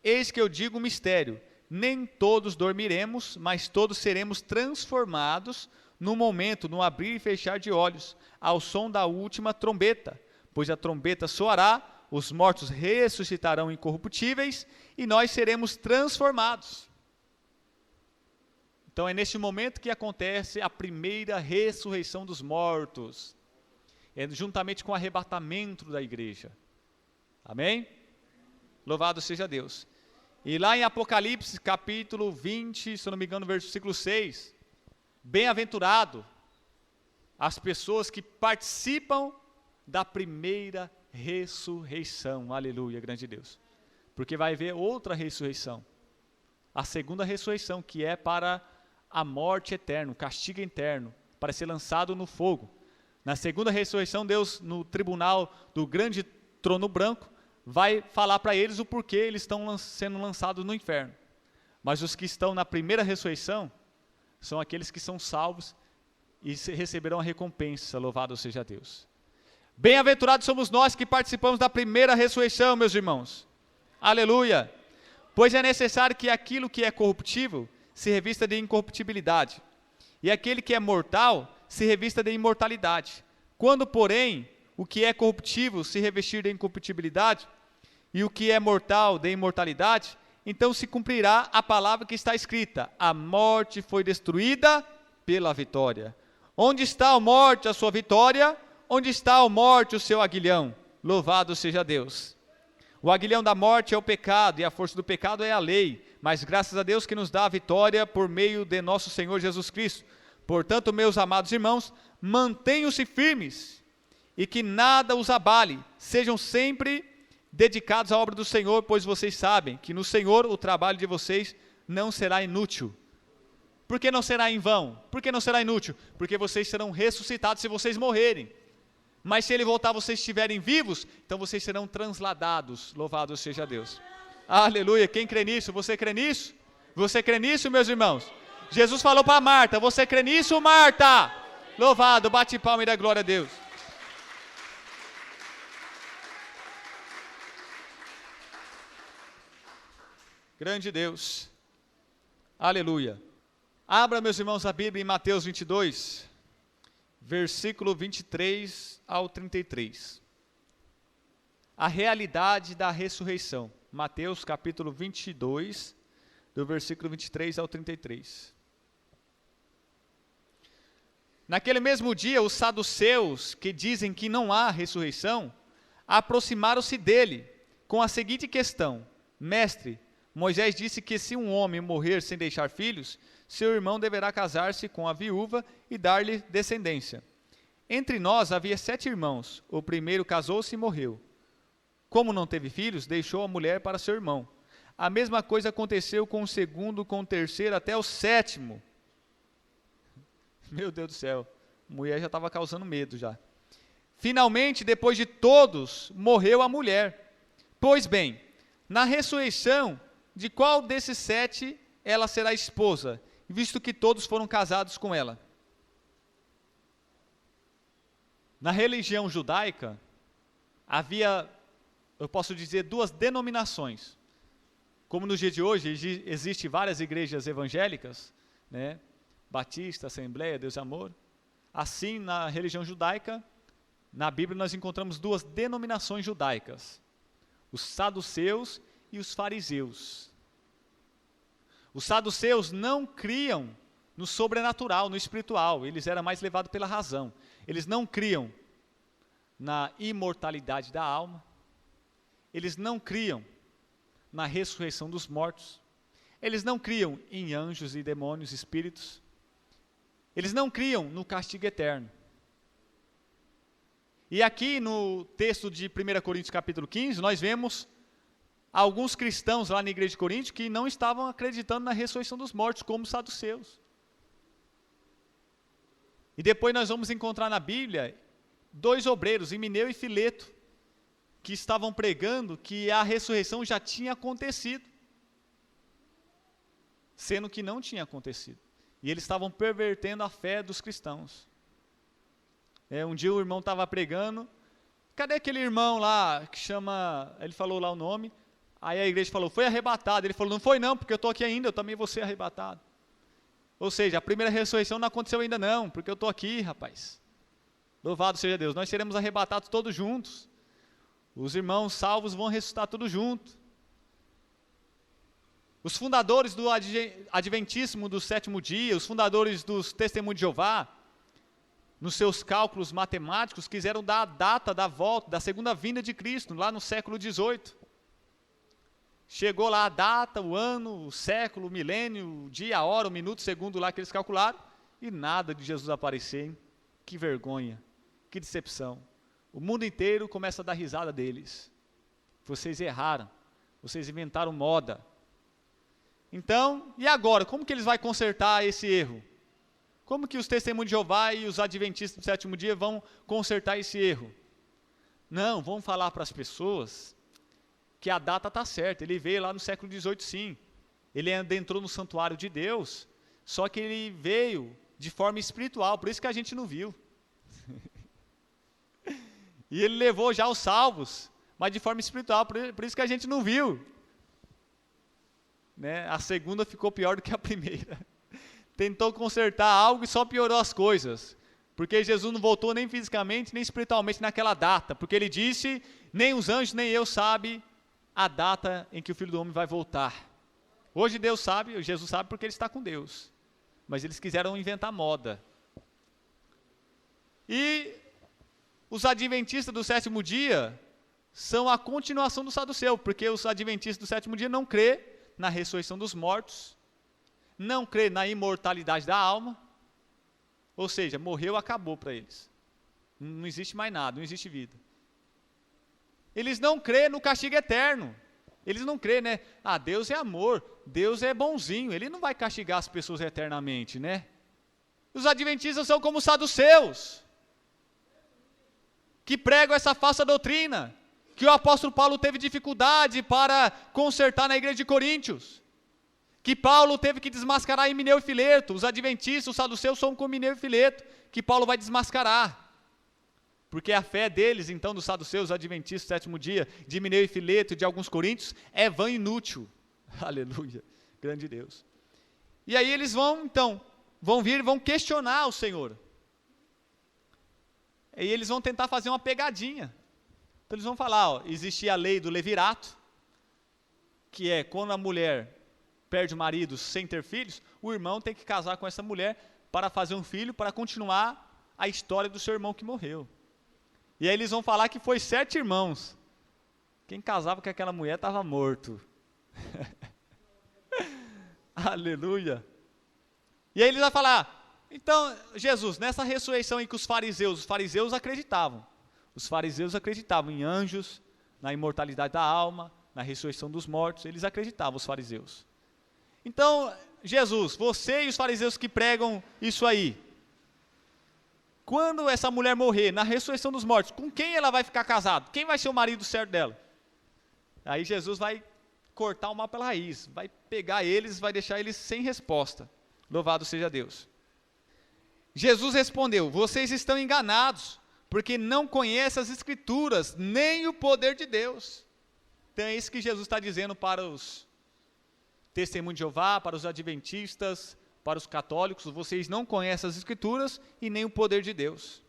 Eis que eu digo um mistério, nem todos dormiremos, mas todos seremos transformados no momento, no abrir e fechar de olhos, ao som da última trombeta, pois a trombeta soará, os mortos ressuscitarão incorruptíveis e nós seremos transformados. Então é neste momento que acontece a primeira ressurreição dos mortos, juntamente com o arrebatamento da igreja. Amém? Louvado seja Deus. E lá em Apocalipse, capítulo 20, se eu não me engano, versículo 6, bem-aventurado as pessoas que participam da primeira ressurreição. Aleluia, grande Deus. Porque vai haver outra ressurreição. A segunda ressurreição, que é para a morte eterna, o castigo eterno, para ser lançado no fogo. Na segunda ressurreição, Deus, no tribunal do grande trono branco, vai falar para eles o porquê eles estão sendo lançados no inferno. Mas os que estão na primeira ressurreição, são aqueles que são salvos e receberão a recompensa, louvado seja Deus. Bem-aventurados somos nós que participamos da primeira ressurreição, meus irmãos. Aleluia! Pois é necessário que aquilo que é corruptível se revista de incorruptibilidade, e aquele que é mortal se revista de imortalidade. Quando, porém, o que é corruptível se revestir de incorruptibilidade, e o que é mortal de imortalidade, então se cumprirá a palavra que está escrita: a morte foi destruída pela vitória. Onde está a morte, a sua vitória? Onde está a morte, o seu aguilhão? Louvado seja Deus. O aguilhão da morte é o pecado, e a força do pecado é a lei, mas graças a Deus que nos dá a vitória por meio de nosso Senhor Jesus Cristo. Portanto, meus amados irmãos, mantenham-se firmes, e que nada os abale, sejam sempre dedicados à obra do Senhor, pois vocês sabem que no Senhor o trabalho de vocês não será inútil. Por que não será em vão? Por que não será inútil? Porque vocês serão ressuscitados se vocês morrerem. Mas se Ele voltar, vocês estiverem vivos, então vocês serão transladados. Louvado seja Deus. Aleluia. Quem crê nisso? Você crê nisso? Você crê nisso, meus irmãos? Jesus falou para Marta: você crê nisso, Marta? Louvado, bate palma e dá glória a Deus. Grande Deus. Aleluia. Abra, meus irmãos, a Bíblia em Mateus 22, versículo 23 ao 33. A realidade da ressurreição. Mateus capítulo 22, do versículo 23 ao 33. Naquele mesmo dia, os saduceus, que dizem que não há ressurreição, aproximaram-se dele com a seguinte questão: Mestre, Moisés disse que se um homem morrer sem deixar filhos, seu irmão deverá casar-se com a viúva e dar-lhe descendência. Entre nós havia 7 irmãos. O primeiro casou-se e morreu. Como não teve filhos, deixou a mulher para seu irmão. A mesma coisa aconteceu com o segundo, com o terceiro, até o 7º. Meu Deus do céu, a mulher já estava causando medo já. Finalmente, depois de todos, morreu a mulher. Pois bem, na ressurreição, de qual desses 7 ela será esposa, visto que todos foram casados com ela? Na religião judaica, havia, eu posso dizer, 2 denominações. Como no dia de hoje, existem várias igrejas evangélicas, né? Batista, Assembleia, Deus e Amor. Assim, na religião judaica, na Bíblia nós encontramos 2 denominações judaicas: os saduceus e os fariseus. Os saduceus não criam no sobrenatural, no espiritual, eles eram mais levados pela razão. Eles não criam na imortalidade da alma, eles não criam na ressurreição dos mortos, eles não criam em anjos e demônios, espíritos, eles não criam no castigo eterno. E aqui no texto de 1 Coríntios capítulo 15, nós vemos alguns cristãos lá na igreja de Corinto que não estavam acreditando na ressurreição dos mortos, como os saduceus. E depois nós vamos encontrar na Bíblia 2 obreiros, Himeneu e Fileto, que estavam pregando que a ressurreição já tinha acontecido, sendo que não tinha acontecido. E eles estavam pervertendo a fé dos cristãos. Um dia o irmão estava pregando, cadê aquele irmão lá que chama, ele falou lá o nome, aí a igreja falou, foi arrebatado. Ele falou, não foi não, porque eu estou aqui ainda, eu também vou ser arrebatado. Ou seja, a primeira ressurreição não aconteceu ainda não, porque eu estou aqui, rapaz. Louvado seja Deus, nós seremos arrebatados todos juntos. Os irmãos salvos vão ressuscitar todos juntos. Os fundadores do adventismo do 7º dia, os fundadores dos testemunhos de Jeová, nos seus cálculos matemáticos, quiseram dar a data da volta, da segunda vinda de Cristo, lá no século 18. Chegou lá a data, o ano, o século, o milênio, o dia, a hora, o minuto, o segundo lá que eles calcularam, e nada de Jesus aparecer, hein? Que vergonha, que decepção. O mundo inteiro começa a dar risada deles. Vocês erraram, vocês inventaram moda. Então, e agora? Como que eles vão consertar esse erro? Como que os testemunhos de Jeová e os adventistas do 7º dia vão consertar esse erro? Não, vamos falar para as pessoas que a data está certa. Ele veio lá no século 18, sim. Ele adentrou no santuário de Deus, só que ele veio de forma espiritual, por isso que a gente não viu. E ele levou já os salvos, mas de forma espiritual, por isso que a gente não viu. Né? A segunda ficou pior do que a primeira. Tentou consertar algo e só piorou as coisas. Porque Jesus não voltou nem fisicamente, nem espiritualmente naquela data. Porque ele disse, nem os anjos, nem eu sabem a data em que o Filho do Homem vai voltar. Hoje Deus sabe, Jesus sabe porque ele está com Deus. Mas eles quiseram inventar moda. E os adventistas do 7º dia são a continuação do saduceu, porque os adventistas do 7º dia não crê na ressurreição dos mortos, não crê na imortalidade da alma, ou seja, morreu, acabou para eles. Não existe mais nada, não existe vida. Eles não crê no castigo eterno. Eles não crê, né? Ah, Deus é amor, Deus é bonzinho, Ele não vai castigar as pessoas eternamente, né? Os adventistas são como os saduceus, que pregam essa falsa doutrina, que o apóstolo Paulo teve dificuldade para consertar na igreja de Coríntios, que Paulo teve que desmascarar Himeneu e Fileto. Os adventistas, os saduceus são como Himeneu e Fileto, que Paulo vai desmascarar. Porque a fé deles, então, dos saduceus, adventistas, 7º dia, de Himeneu e Fileto, de alguns coríntios, é vã e inútil. Aleluia, grande Deus. E aí eles vão vir e vão questionar o Senhor. E eles vão tentar fazer uma pegadinha. Então eles vão falar, existia a lei do levirato, que é quando a mulher perde o marido sem ter filhos, o irmão tem que casar com essa mulher para fazer um filho, para continuar a história do seu irmão que morreu. E aí eles vão falar que foi 7 irmãos. Quem casava com aquela mulher estava morto. Aleluia. E aí eles vão falar, então, Jesus, nessa ressurreição em que os fariseus acreditavam. Os fariseus acreditavam em anjos, na imortalidade da alma, na ressurreição dos mortos. Eles acreditavam, os fariseus. Então, Jesus, você e os fariseus que pregam isso aí, quando essa mulher morrer, na ressurreição dos mortos, com quem ela vai ficar casada? Quem vai ser o marido certo dela? Aí Jesus vai cortar o mal pela raiz, vai pegar eles, vai deixar eles sem resposta. Louvado seja Deus. Jesus respondeu, vocês estão enganados, porque não conhecem as Escrituras, nem o poder de Deus. Então é isso que Jesus está dizendo para os testemunhos de Jeová, para os adventistas, para os católicos, vocês não conhecem as Escrituras e nem o poder de Deus.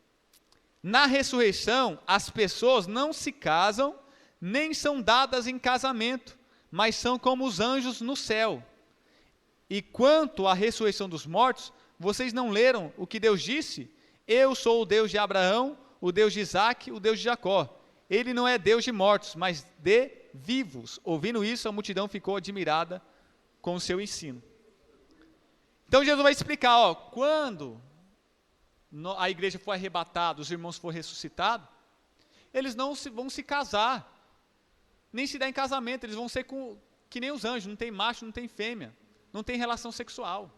Na ressurreição, as pessoas não se casam, nem são dadas em casamento, mas são como os anjos no céu. E quanto à ressurreição dos mortos, vocês não leram o que Deus disse? Eu sou o Deus de Abraão, o Deus de Isaque, o Deus de Jacó. Ele não é Deus de mortos, mas de vivos. Ouvindo isso, a multidão ficou admirada com o seu ensino. Então Jesus vai explicar, quando a igreja for arrebatada, os irmãos for ressuscitados, eles não vão se casar, nem se dar em casamento, eles vão ser que nem os anjos, não tem macho, não tem fêmea, não tem relação sexual.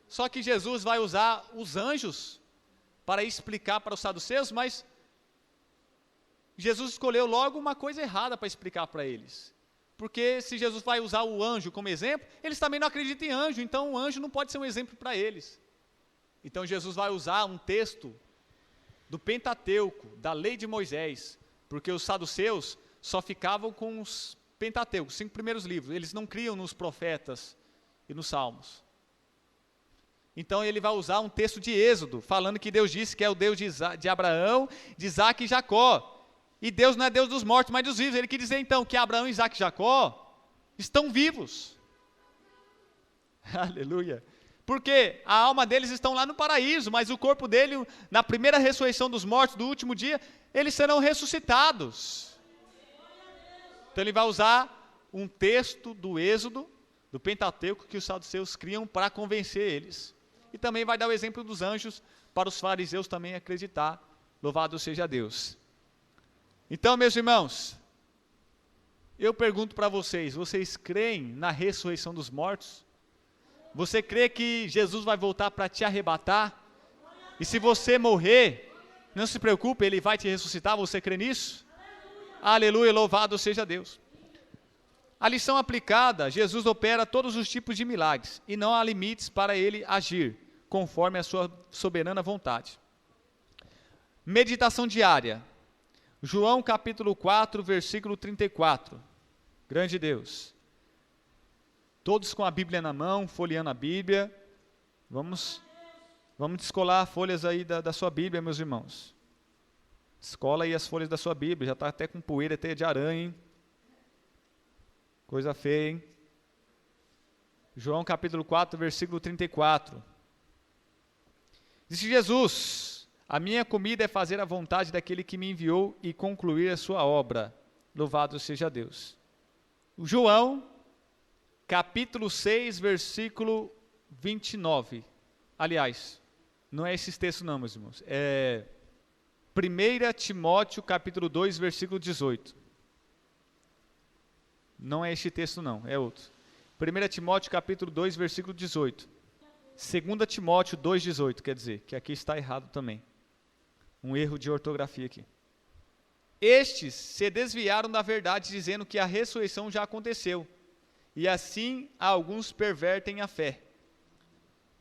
Só que Jesus vai usar os anjos para explicar para os saduceus, mas Jesus escolheu logo uma coisa errada para explicar para eles. Porque se Jesus vai usar o anjo como exemplo, eles também não acreditam em anjo, então o anjo não pode ser um exemplo para eles. Então Jesus vai usar um texto do Pentateuco, da lei de Moisés, porque os saduceus só ficavam com os Pentateucos, 5 primeiros livros, eles não criam nos profetas e nos salmos. Então ele vai usar um texto de Êxodo, falando que Deus disse que é o Deus de Abraão, de Isaque e Jacó. E Deus não é Deus dos mortos, mas dos vivos. Ele quer dizer então que Abraão, Isaque e Jacó estão vivos. Aleluia. Porque a alma deles estão lá no paraíso, mas o corpo dele, na primeira ressurreição dos mortos do último dia, eles serão ressuscitados. Então ele vai usar um texto do Êxodo, do Pentateuco, que os saduceus criam para convencer eles. E também vai dar o exemplo dos anjos para os fariseus também acreditar. Louvado seja Deus. Então, meus irmãos, eu pergunto para vocês creem na ressurreição dos mortos? Você crê que Jesus vai voltar para te arrebatar? E se você morrer, não se preocupe, Ele vai te ressuscitar, você crê nisso? Aleluia, louvado seja Deus. A lição aplicada, Jesus opera todos os tipos de milagres, e não há limites para Ele agir, conforme a sua soberana vontade. Meditação diária. João capítulo 4, versículo 34. Grande Deus. Todos com a Bíblia na mão, folheando a Bíblia. Vamos descolar folhas aí da sua Bíblia, meus irmãos. Descola aí as folhas da sua Bíblia, já está até com poeira, teia de aranha, hein? Coisa feia, hein? João capítulo 4, versículo 34. Disse Jesus: a minha comida é fazer a vontade daquele que me enviou e concluir a sua obra. Louvado seja Deus. João, capítulo 6, versículo 29. Aliás, não é esse texto não, meus irmãos. É 1 Timóteo, capítulo 2, versículo 18. Não é este texto não, é outro. 1 Timóteo, capítulo 2, versículo 18. 2 Timóteo 2, 18, quer dizer, que aqui está errado também. Um erro de ortografia aqui. Estes se desviaram da verdade, dizendo que a ressurreição já aconteceu, e assim alguns pervertem a fé.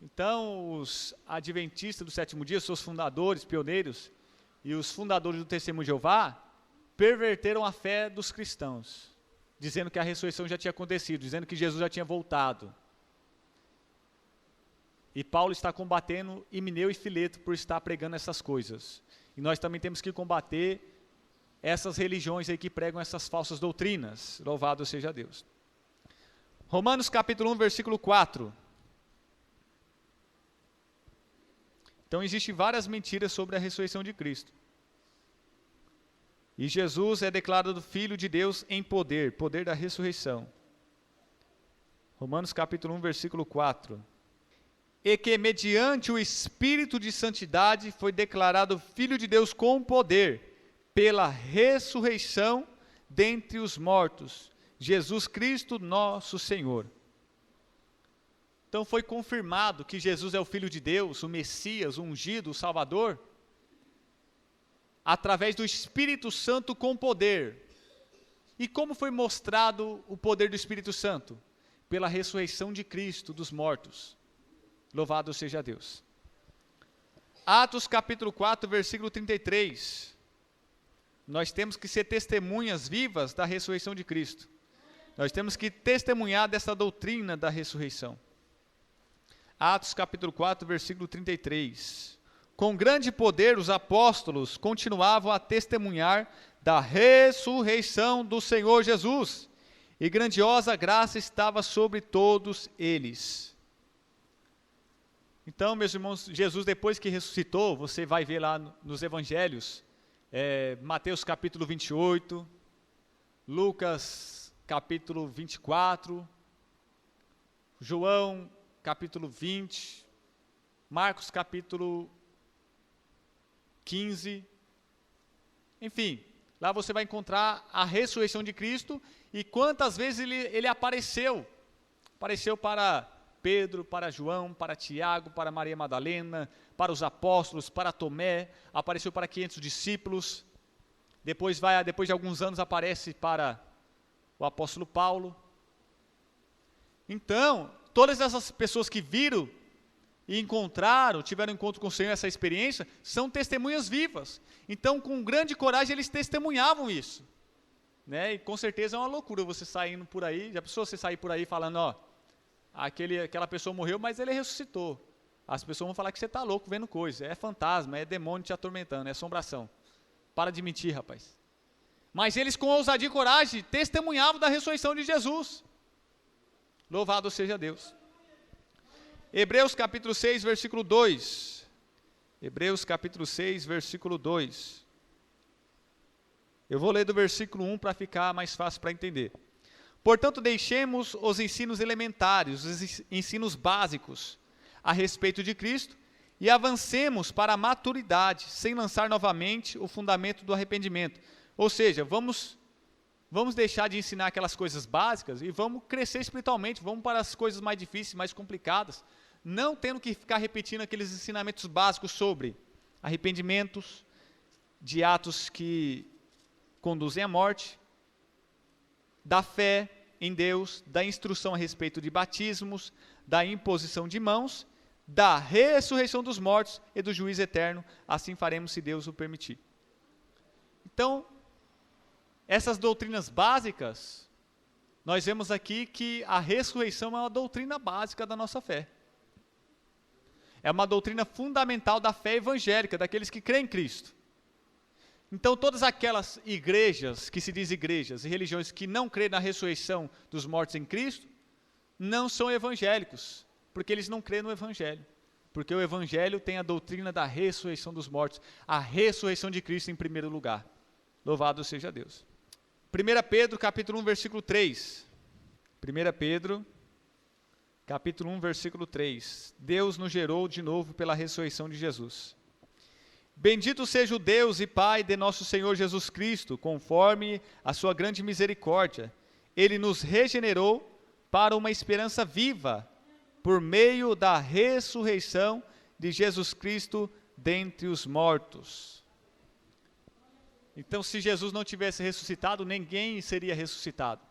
Então, os adventistas do sétimo dia, seus fundadores, pioneiros, e os fundadores do testemunho de Jeová, perverteram a fé dos cristãos, dizendo que a ressurreição já tinha acontecido, dizendo que Jesus já tinha voltado. E Paulo está combatendo Himeneu e Fileto por estar pregando essas coisas. E nós também temos que combater essas religiões aí que pregam essas falsas doutrinas. Louvado seja Deus. Romanos capítulo 1, versículo 4. Então existem várias mentiras sobre a ressurreição de Cristo. E Jesus é declarado Filho de Deus em poder, poder da ressurreição. Romanos capítulo 1, versículo 4. E que mediante o Espírito de Santidade foi declarado Filho de Deus com poder, pela ressurreição dentre os mortos, Jesus Cristo nosso Senhor. Então foi confirmado que Jesus é o Filho de Deus, o Messias, o ungido, o Salvador, através do Espírito Santo com poder. E como foi mostrado o poder do Espírito Santo? Pela ressurreição de Cristo dos mortos. Louvado seja Deus. Atos capítulo 4, versículo 33. Nós temos que ser testemunhas vivas da ressurreição de Cristo. Nós temos que testemunhar dessa doutrina da ressurreição. Atos capítulo 4, versículo 33. Com grande poder os apóstolos continuavam a testemunhar da ressurreição do Senhor Jesus, e grandiosa graça estava sobre todos eles. Então, meus irmãos, Jesus depois que ressuscitou, você vai ver lá nos evangelhos, Mateus capítulo 28, Lucas capítulo 24, João capítulo 20, Marcos capítulo 15, enfim, lá você vai encontrar a ressurreição de Cristo e quantas vezes ele apareceu para Pedro, para João, para Tiago, para Maria Madalena, para os apóstolos, para Tomé, apareceu para 500 discípulos, depois de alguns anos aparece para o apóstolo Paulo. Então, todas essas pessoas que viram e encontraram, tiveram encontro com o Senhor, essa experiência, são testemunhas vivas. Então, com grande coragem, eles testemunhavam isso. Né? E com certeza é uma loucura você saindo por aí, já pensou você sair por aí falando, ó, aquela pessoa morreu, mas ele ressuscitou. As pessoas vão falar que você está louco vendo coisa, é fantasma, é demônio te atormentando, é assombração. Para de mentir, rapaz. Mas eles com ousadia e coragem testemunhavam da ressurreição de Jesus. Louvado seja Deus. Hebreus capítulo 6, versículo 2. Hebreus capítulo 6, versículo 2. Eu vou ler do versículo 1 para ficar mais fácil para entender. Portanto, deixemos os ensinos elementares, os ensinos básicos a respeito de Cristo e avancemos para a maturidade, sem lançar novamente o fundamento do arrependimento. Ou seja, vamos deixar de ensinar aquelas coisas básicas e vamos crescer espiritualmente, vamos para as coisas mais difíceis, mais complicadas, não tendo que ficar repetindo aqueles ensinamentos básicos sobre arrependimentos, de atos que conduzem à morte, da fé em Deus, da instrução a respeito de batismos, da imposição de mãos, da ressurreição dos mortos e do juízo eterno, assim faremos se Deus o permitir. Então, essas doutrinas básicas, nós vemos aqui que a ressurreição é uma doutrina básica da nossa fé. É uma doutrina fundamental da fé evangélica, daqueles que creem em Cristo. Então, todas aquelas igrejas, que se diz igrejas, e religiões que não creem na ressurreição dos mortos em Cristo, não são evangélicos, porque eles não creem no Evangelho. Porque o Evangelho tem a doutrina da ressurreição dos mortos, a ressurreição de Cristo em primeiro lugar. Louvado seja Deus. 1 Pedro, capítulo 1, versículo 3. 1 Pedro, capítulo 1, versículo 3. Deus nos gerou de novo pela ressurreição de Jesus. Bendito seja o Deus e Pai de nosso Senhor Jesus Cristo, conforme a sua grande misericórdia. Ele nos regenerou para uma esperança viva, por meio da ressurreição de Jesus Cristo dentre os mortos. Então, se Jesus não tivesse ressuscitado, ninguém seria ressuscitado.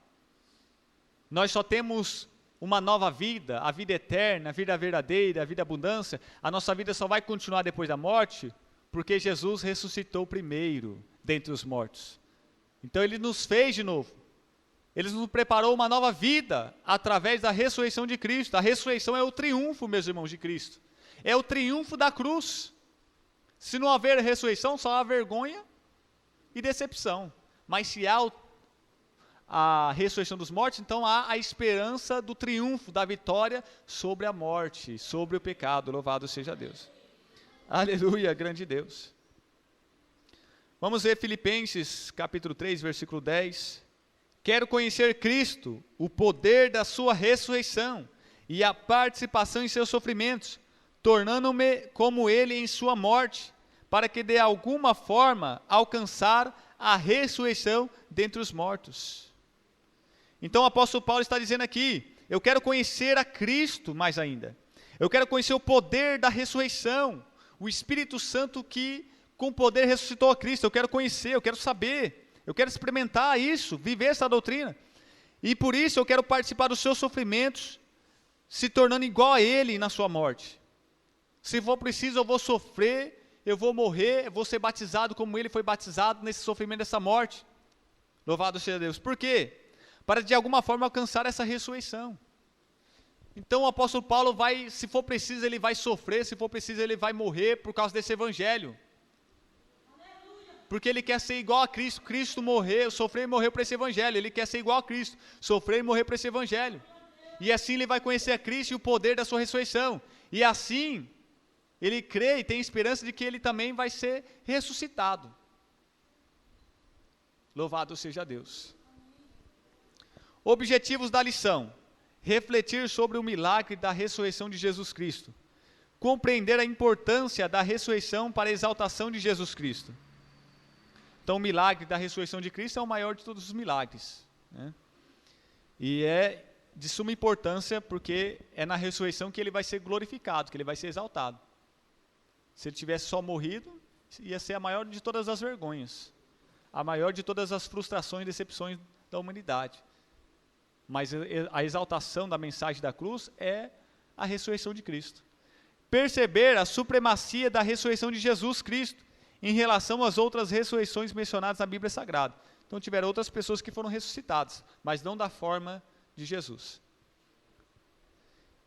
Nós só temos uma nova vida, a vida eterna, a vida verdadeira, a vida abundância. A nossa vida só vai continuar depois da morte, porque Jesus ressuscitou primeiro dentre os mortos. Então ele nos fez de novo. Ele nos preparou uma nova vida através da ressurreição de Cristo. A ressurreição é o triunfo, meus irmãos, de Cristo. É o triunfo da cruz. Se não haver ressurreição, só há vergonha e decepção. Mas se há a ressurreição dos mortos, então há a esperança do triunfo, da vitória sobre a morte, sobre o pecado. Louvado seja Deus. Aleluia, grande Deus. Vamos ver Filipenses capítulo 3, versículo 10. Quero conhecer Cristo, o poder da sua ressurreição e a participação em seus sofrimentos, tornando-me como ele em sua morte, para que de alguma forma alcançar a ressurreição dentre os mortos. Então o apóstolo Paulo está dizendo aqui, eu quero conhecer a Cristo mais ainda. Eu quero conhecer o poder da ressurreição, o Espírito Santo que com poder ressuscitou a Cristo. Eu quero conhecer, eu quero saber, eu quero experimentar isso, viver essa doutrina. E por isso eu quero participar dos seus sofrimentos, se tornando igual a Ele na sua morte. Se for preciso, eu vou sofrer, eu vou morrer, eu vou ser batizado como Ele foi batizado nesse sofrimento dessa morte. Louvado seja Deus. Por quê? Para de alguma forma alcançar essa ressurreição. Então o apóstolo Paulo vai, se for preciso, ele vai sofrer, se for preciso, ele vai morrer por causa desse evangelho. Porque ele quer ser igual a Cristo. Cristo morreu, sofreu e morreu para esse evangelho. Ele quer ser igual a Cristo, sofrer e morrer para esse evangelho. E assim ele vai conhecer a Cristo e o poder da sua ressurreição. E assim, ele crê e tem esperança de que ele também vai ser ressuscitado. Louvado seja Deus. Objetivos da lição: refletir sobre o milagre da ressurreição de Jesus Cristo. Compreender a importância da ressurreição para a exaltação de Jesus Cristo. Então o milagre da ressurreição de Cristo é o maior de todos os milagres, né? E é de suma importância porque é na ressurreição que ele vai ser glorificado, que ele vai ser exaltado. Se ele tivesse só morrido, ia ser a maior de todas as vergonhas, a maior de todas as frustrações e decepções da humanidade. Mas a exaltação da mensagem da cruz é a ressurreição de Cristo. Perceber a supremacia da ressurreição de Jesus Cristo em relação às outras ressurreições mencionadas na Bíblia Sagrada. Então tiveram outras pessoas que foram ressuscitadas, mas não da forma de Jesus.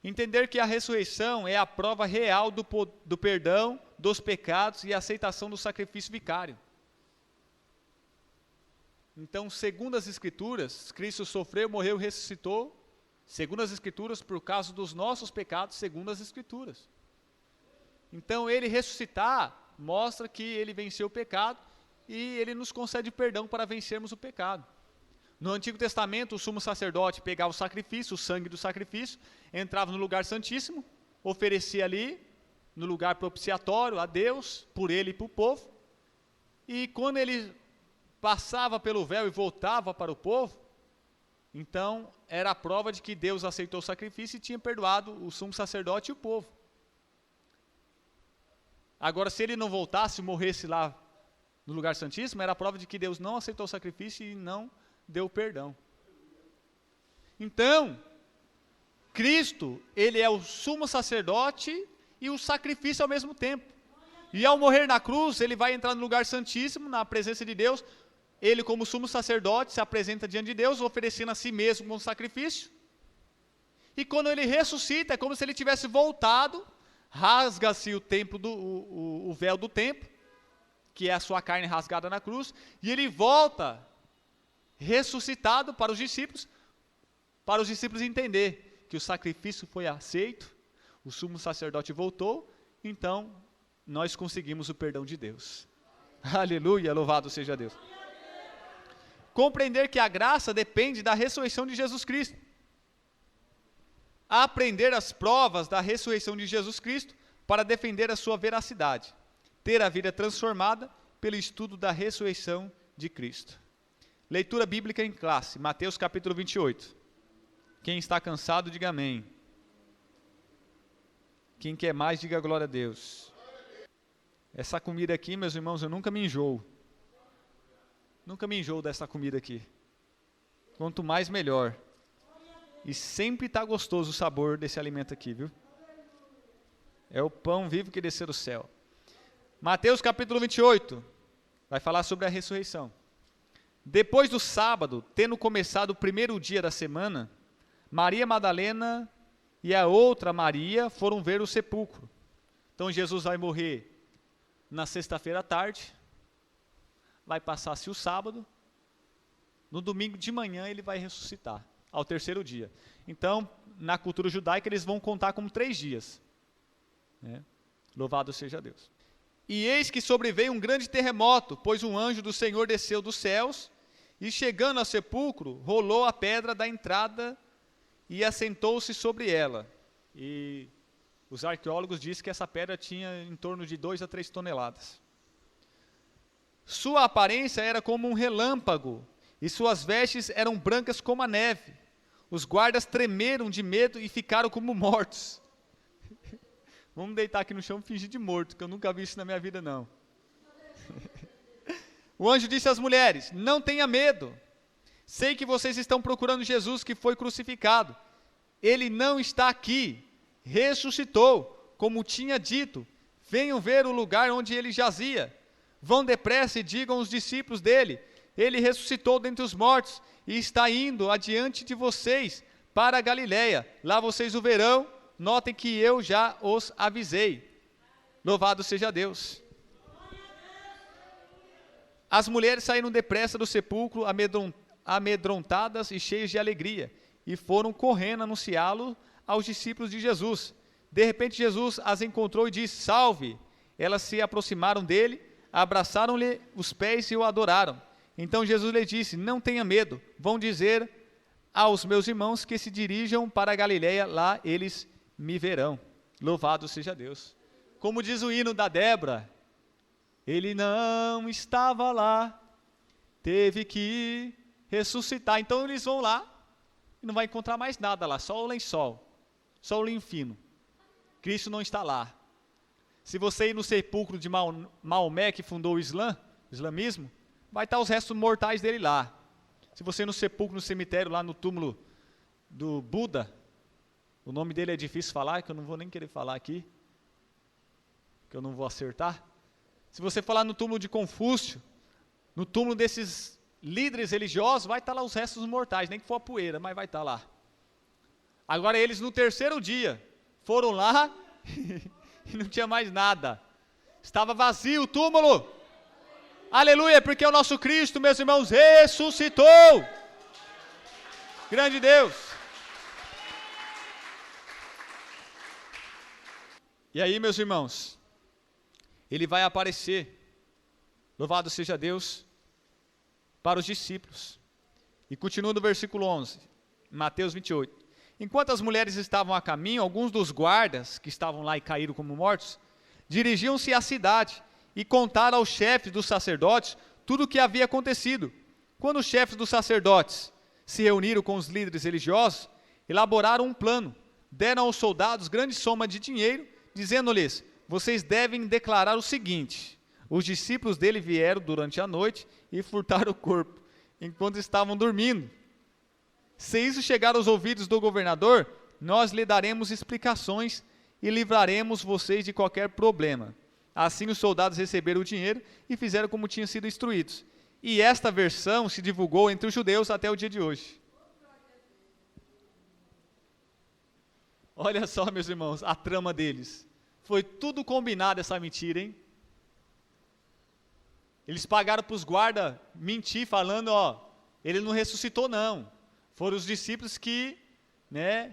Entender que a ressurreição é a prova real do perdão dos pecados e a aceitação do sacrifício vicário. Então, segundo as Escrituras, Cristo sofreu, morreu e ressuscitou, segundo as Escrituras, por causa dos nossos pecados, segundo as Escrituras. Então, ele ressuscitar mostra que ele venceu o pecado e ele nos concede perdão para vencermos o pecado. No Antigo Testamento, o sumo sacerdote pegava o sacrifício, o sangue do sacrifício, entrava no lugar santíssimo, oferecia ali, no lugar propiciatório, a Deus, por ele e para o povo. E quando ele passava pelo véu e voltava para o povo, então era a prova de que Deus aceitou o sacrifício e tinha perdoado o sumo sacerdote e o povo. Agora, se ele não voltasse, morresse lá no lugar santíssimo, era a prova de que Deus não aceitou o sacrifício e não deu perdão. Então, Cristo, ele é o sumo sacerdote e o sacrifício ao mesmo tempo. E ao morrer na cruz, ele vai entrar no lugar santíssimo, na presença de Deus. Ele, como sumo sacerdote, se apresenta diante de Deus, oferecendo a si mesmo como sacrifício. E quando ele ressuscita, é como se ele tivesse voltado, rasga-se o véu do templo, que é a sua carne rasgada na cruz, e ele volta ressuscitado para os discípulos entender que o sacrifício foi aceito, o sumo sacerdote voltou, então nós conseguimos o perdão de Deus. Aleluia, louvado seja Deus. Compreender que a graça depende da ressurreição de Jesus Cristo. Aprender as provas da ressurreição de Jesus Cristo para defender a sua veracidade. Ter a vida transformada pelo estudo da ressurreição de Cristo. Leitura bíblica em classe, Mateus capítulo 28. Quem está cansado, diga amém. Quem quer mais, diga glória a Deus. Essa comida aqui, meus irmãos, eu nunca me enjoo. Nunca me enjoo dessa comida aqui. Quanto mais, melhor. E sempre está gostoso o sabor desse alimento aqui, viu? É o pão vivo que desceu do céu. Mateus capítulo 28, vai falar sobre a ressurreição. Depois do sábado, tendo começado o primeiro dia da semana, Maria Madalena e a outra Maria foram ver o sepulcro. Então Jesus vai morrer na sexta-feira à tarde, vai passar-se o sábado, no domingo de manhã ele vai ressuscitar, ao terceiro dia. Então, na cultura judaica, eles vão contar como 3 dias, né? Louvado seja Deus. E eis que sobreveio um grande terremoto, pois um anjo do Senhor desceu dos céus, e chegando ao sepulcro, rolou a pedra da entrada e assentou-se sobre ela. E os arqueólogos dizem que essa pedra tinha em torno de 2 a 3 toneladas. Sua aparência era como um relâmpago, e suas vestes eram brancas como a neve. Os guardas tremeram de medo e ficaram como mortos. Vamos deitar aqui no chão e fingir de morto, que eu nunca vi isso na minha vida, não. O anjo disse às mulheres: não tenha medo. Sei que vocês estão procurando Jesus que foi crucificado. Ele não está aqui. Ressuscitou, como tinha dito. Venham ver o lugar onde ele jazia. Vão depressa e digam aos discípulos dele: ele ressuscitou dentre os mortos e está indo adiante de vocês para a Galileia. Lá vocês o verão. Notem que eu já os avisei. Louvado seja Deus. As mulheres saíram depressa do sepulcro, amedrontadas e cheias de alegria, e foram correndo anunciá-lo aos discípulos de Jesus. De repente Jesus as encontrou e disse: salve! Elas se aproximaram dele, abraçaram-lhe os pés e o adoraram. Então Jesus lhe disse: não tenha medo, vão dizer aos meus irmãos que se dirijam para a Galileia, lá eles me verão. Louvado seja Deus. Como diz o hino da Débora, ele não estava lá, teve que ressuscitar. Então eles vão lá e não vai encontrar mais nada lá, só o lençol, só o linho fino. Cristo não está lá. Se você ir no sepulcro de Maomé, que fundou o islamismo, vai estar os restos mortais dele lá. Se você ir no sepulcro, no cemitério, lá no túmulo do Buda, o nome dele é difícil falar, que eu não vou nem querer falar aqui, que eu não vou acertar. Se você falar no túmulo de Confúcio, no túmulo desses líderes religiosos, vai estar lá os restos mortais, nem que for a poeira, mas vai estar lá. Agora eles no terceiro dia, foram lá e não tinha mais nada. Estava vazio o túmulo. Aleluia, porque o nosso Cristo, meus irmãos, ressuscitou. Grande Deus. E aí, meus irmãos, ele vai aparecer, louvado seja Deus, para os discípulos. E continua no versículo 11, Mateus 28. Enquanto as mulheres estavam a caminho, alguns dos guardas, que estavam lá e caíram como mortos, dirigiam-se à cidade e contaram aos chefes dos sacerdotes tudo o que havia acontecido. Quando os chefes dos sacerdotes se reuniram com os líderes religiosos, elaboraram um plano, deram aos soldados grande soma de dinheiro, dizendo-lhes: vocês devem declarar o seguinte: os discípulos dele vieram durante a noite e furtaram o corpo, enquanto estavam dormindo. Se isso chegar aos ouvidos do governador, nós lhe daremos explicações e livraremos vocês de qualquer problema. Assim os soldados receberam o dinheiro e fizeram como tinham sido instruídos. E esta versão se divulgou entre os judeus até o dia de hoje. Olha só, meus irmãos, a trama deles. Foi tudo combinado essa mentira, hein? Eles pagaram para os guardas mentir, falando, ele não ressuscitou não. Foram os discípulos que,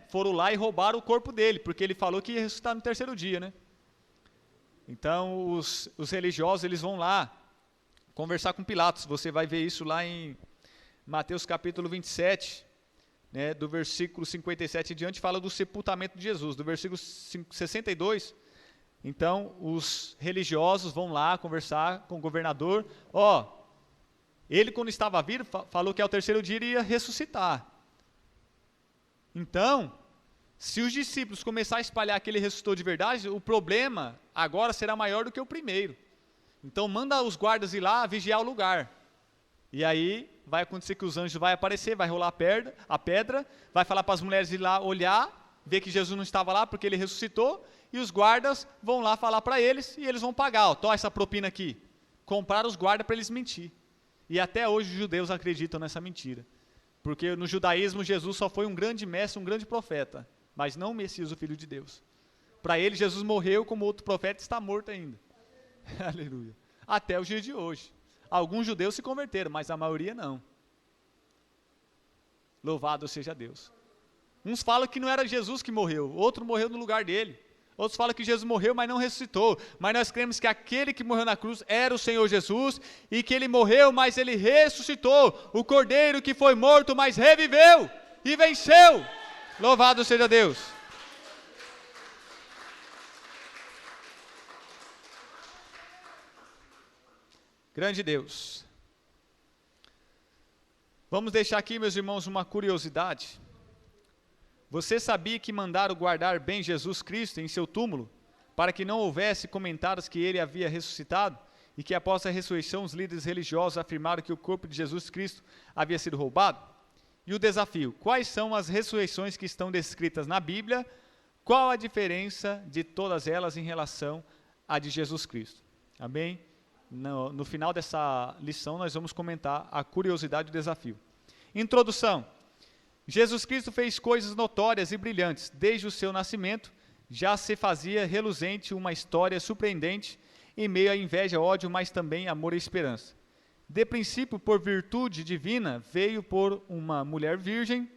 foram lá e roubaram o corpo dele, porque ele falou que ia ressuscitar no terceiro dia, Então, os religiosos, eles vão lá conversar com Pilatos. Você vai ver isso lá em Mateus capítulo 27, do versículo 57 em diante, fala do sepultamento de Jesus. Do versículo 62, então, os religiosos vão lá conversar com o governador. Ele quando estava vivo, falou que ao terceiro dia ele ia ressuscitar. Então, se os discípulos começarem a espalhar que ele ressuscitou de verdade, o problema agora será maior do que o primeiro. Então, manda os guardas ir lá vigiar o lugar. E aí, vai acontecer que os anjos vão aparecer, vai rolar a pedra, vai falar para as mulheres ir lá olhar, ver que Jesus não estava lá porque ele ressuscitou, e os guardas vão lá falar para eles, e eles vão pagar, toma essa propina aqui. Compraram os guardas para eles mentir. E até hoje os judeus acreditam nessa mentira. Porque no judaísmo Jesus só foi um grande mestre, um grande profeta, mas não o Messias, o Filho de Deus. Para ele Jesus morreu como outro profeta e está morto ainda. Aleluia. Até os dias de hoje. Alguns judeus se converteram, mas a maioria não. Louvado seja Deus. Uns falam que não era Jesus que morreu, outro morreu no lugar dele. Outros falam que Jesus morreu, mas não ressuscitou. Mas nós cremos que aquele que morreu na cruz era o Senhor Jesus, e que ele morreu, mas ele ressuscitou. O Cordeiro que foi morto, mas reviveu e venceu. Louvado seja Deus. Grande Deus. Vamos deixar aqui, meus irmãos, uma curiosidade. Você sabia que mandaram guardar bem Jesus Cristo em seu túmulo, para que não houvesse comentários que ele havia ressuscitado, e que após a ressurreição os líderes religiosos afirmaram que o corpo de Jesus Cristo havia sido roubado? E o desafio: quais são as ressurreições que estão descritas na Bíblia? Qual a diferença de todas elas em relação à de Jesus Cristo? Amém? No final dessa lição nós vamos comentar a curiosidade e o desafio. Introdução. Jesus Cristo fez coisas notórias e brilhantes. Desde o seu nascimento já se fazia reluzente uma história surpreendente em meio à inveja, ódio, mas também amor e esperança. De princípio, por virtude divina, veio por uma mulher virgem.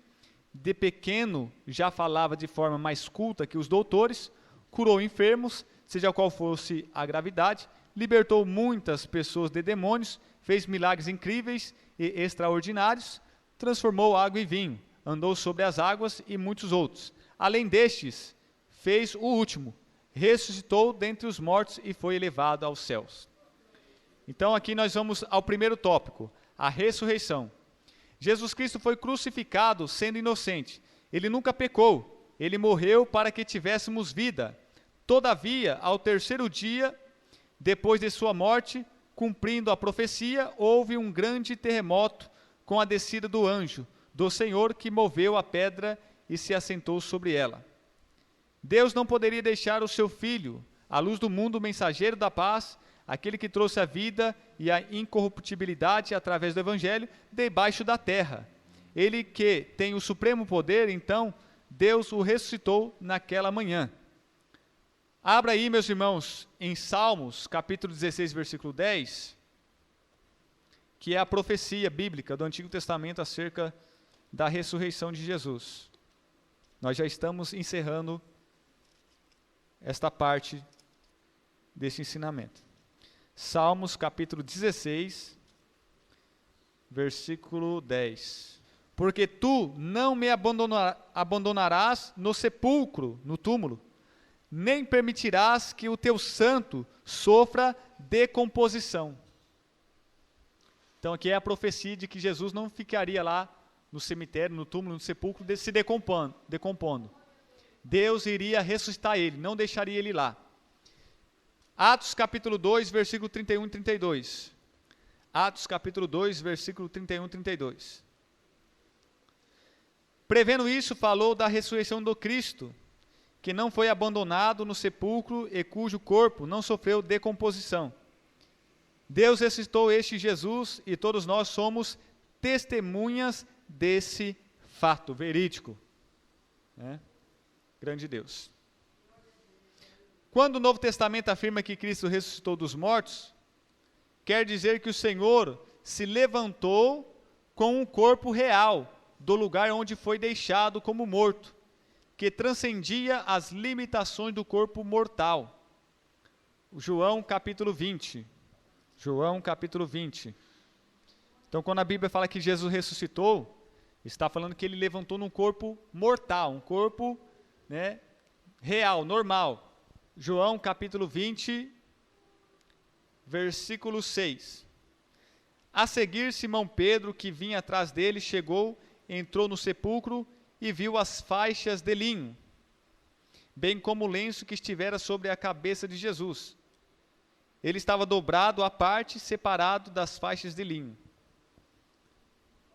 De pequeno já falava de forma mais culta que os doutores, curou enfermos, seja qual fosse a gravidade, libertou muitas pessoas de demônios, fez milagres incríveis e extraordinários, transformou água em vinho, andou sobre as águas e muitos outros. Além destes, fez o último, ressuscitou dentre os mortos e foi elevado aos céus. Então aqui nós vamos ao primeiro tópico, a ressurreição. Jesus Cristo foi crucificado sendo inocente. Ele nunca pecou, ele morreu para que tivéssemos vida. Todavia, ao terceiro dia, depois de sua morte, cumprindo a profecia, houve um grande terremoto com a descida do anjo do Senhor, que moveu a pedra e se assentou sobre ela. Deus não poderia deixar o seu Filho, a luz do mundo, o mensageiro da paz, aquele que trouxe a vida e a incorruptibilidade através do Evangelho, debaixo da terra. Ele que tem o supremo poder, então, Deus o ressuscitou naquela manhã. Abra aí, meus irmãos, em Salmos, capítulo 16, versículo 10, que é a profecia bíblica do Antigo Testamento acerca da ressurreição de Jesus. Nós já estamos encerrando esta parte desse ensinamento. Salmos, capítulo 16, versículo 10. Porque tu não me abandonarás no sepulcro, no túmulo, nem permitirás que o teu santo sofra decomposição. Então aqui é a profecia de que Jesus não ficaria lá no cemitério, no túmulo, no sepulcro, se decompondo. Deus iria ressuscitar ele, não deixaria ele lá. Atos capítulo 2, versículo 31 e 32. Atos capítulo 2, versículo 31 e 32. Prevendo isso, falou da ressurreição do Cristo, que não foi abandonado no sepulcro e cujo corpo não sofreu decomposição. Deus ressuscitou este Jesus e todos nós somos testemunhas desse fato verídico. Grande Deus. Quando o Novo Testamento afirma que Cristo ressuscitou dos mortos, quer dizer que o Senhor se levantou com um corpo real do lugar onde foi deixado como morto, que transcendia as limitações do corpo mortal. João capítulo 20. João capítulo 20. Então, quando a Bíblia fala que Jesus ressuscitou, está falando que ele levantou num corpo mortal, um corpo, real, normal. João capítulo 20, versículo 6. A seguir, Simão Pedro, que vinha atrás dele, chegou, entrou no sepulcro e viu as faixas de linho, bem como o lenço que estivera sobre a cabeça de Jesus. Ele estava dobrado à parte, separado das faixas de linho.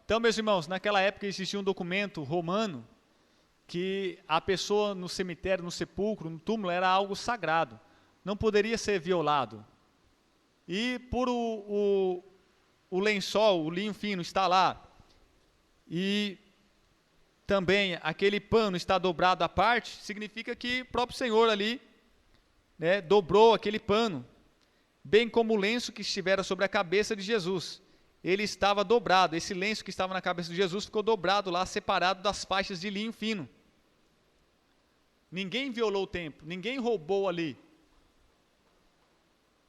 Então, meus irmãos, naquela época existia um documento romano que a pessoa no cemitério, no sepulcro, no túmulo, era algo sagrado, não poderia ser violado. E por o lençol, o linho fino está lá, e também aquele pano está dobrado à parte, significa que o próprio Senhor ali, dobrou aquele pano, bem como o lenço que estivera sobre a cabeça de Jesus. Ele estava dobrado, esse lenço que estava na cabeça de Jesus ficou dobrado lá, separado das faixas de linho fino. Ninguém violou o templo, ninguém roubou ali.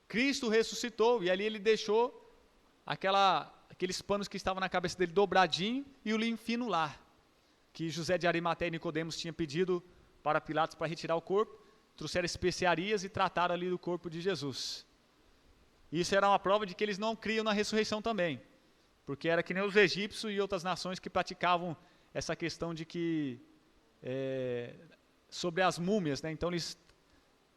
Cristo ressuscitou e ali ele deixou aqueles panos que estavam na cabeça dele dobradinho e o linho fino lá, que José de Arimateia e Nicodemos tinham pedido para Pilatos para retirar o corpo, trouxeram especiarias e trataram ali do corpo de Jesus. Isso era uma prova de que eles não criam na ressurreição também, porque era que nem os egípcios e outras nações que praticavam essa questão de que, sobre as múmias, né? Então eles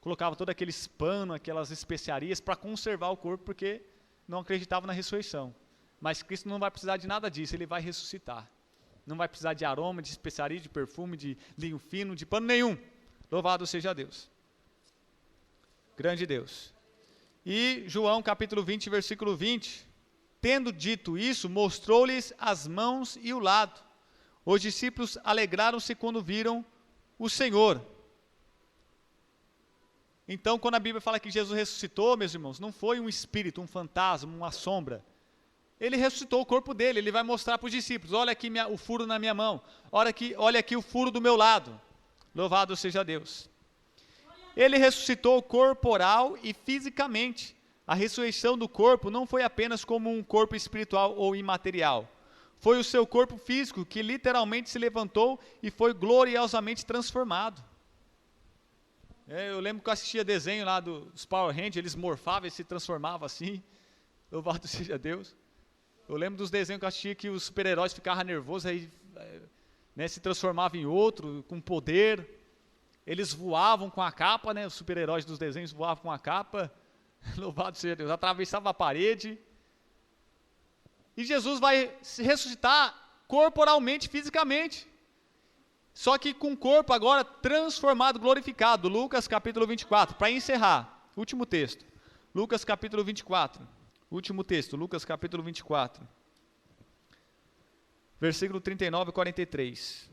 colocavam todo aqueles panos, aquelas especiarias para conservar o corpo, porque não acreditavam na ressurreição. Mas Cristo não vai precisar de nada disso, ele vai ressuscitar. Não vai precisar de aroma, de especiaria, de perfume, de linho fino, de pano nenhum. Louvado seja Deus. Grande Deus. E João capítulo 20, versículo 20. Tendo dito isso, mostrou-lhes as mãos e o lado. Os discípulos alegraram-se quando viram o Senhor. Então, quando a Bíblia fala que Jesus ressuscitou, meus irmãos, não foi um espírito, um fantasma, uma sombra. Ele ressuscitou o corpo dele, ele vai mostrar para os discípulos, olha aqui o furo na minha mão, olha aqui o furo do meu lado. Louvado seja Deus. Ele ressuscitou corporal e fisicamente. A ressurreição do corpo não foi apenas como um corpo espiritual ou imaterial. Foi o seu corpo físico que literalmente se levantou e foi gloriosamente transformado. Eu lembro que eu assistia desenho lá dos Power Rangers, eles morfavam e se transformavam assim. Louvado seja Deus. Eu lembro dos desenhos que eu assistia que os super-heróis ficavam nervosos, aí, né, se transformavam em outro, com poder. Eles voavam com a capa, né, os super-heróis dos desenhos voavam com a capa. Louvado seja Deus. Atravessava a parede. E Jesus vai se ressuscitar corporalmente, fisicamente. Só que com o corpo agora transformado, glorificado. Lucas capítulo 24, para encerrar, último texto. Lucas capítulo 24, último texto, Lucas capítulo 24. Versículo 39 e 43.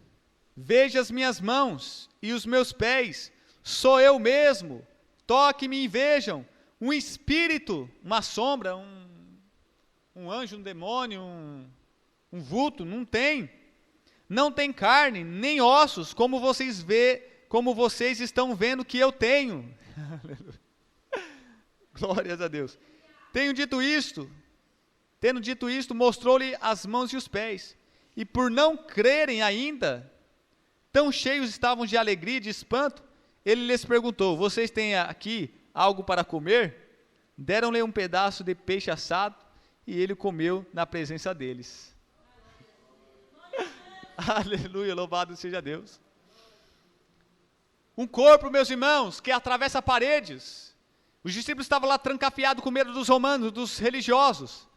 Veja as minhas mãos e os meus pés, sou eu mesmo, toque-me e vejam. Um espírito, uma sombra, um anjo, um demônio, um vulto, não tem. Não tem carne, nem ossos, como vocês estão vendo que eu tenho. Glórias a Deus. Tendo dito isto, mostrou-lhe as mãos e os pés. E por não crerem ainda, tão cheios estavam de alegria e de espanto, ele lhes perguntou, vocês têm aqui algo para comer? Deram-lhe um pedaço de peixe assado, e ele comeu na presença deles. Aleluia, louvado seja Deus. Um corpo, meus irmãos, que atravessa paredes. Os discípulos estavam lá trancafiados com medo dos romanos, dos religiosos.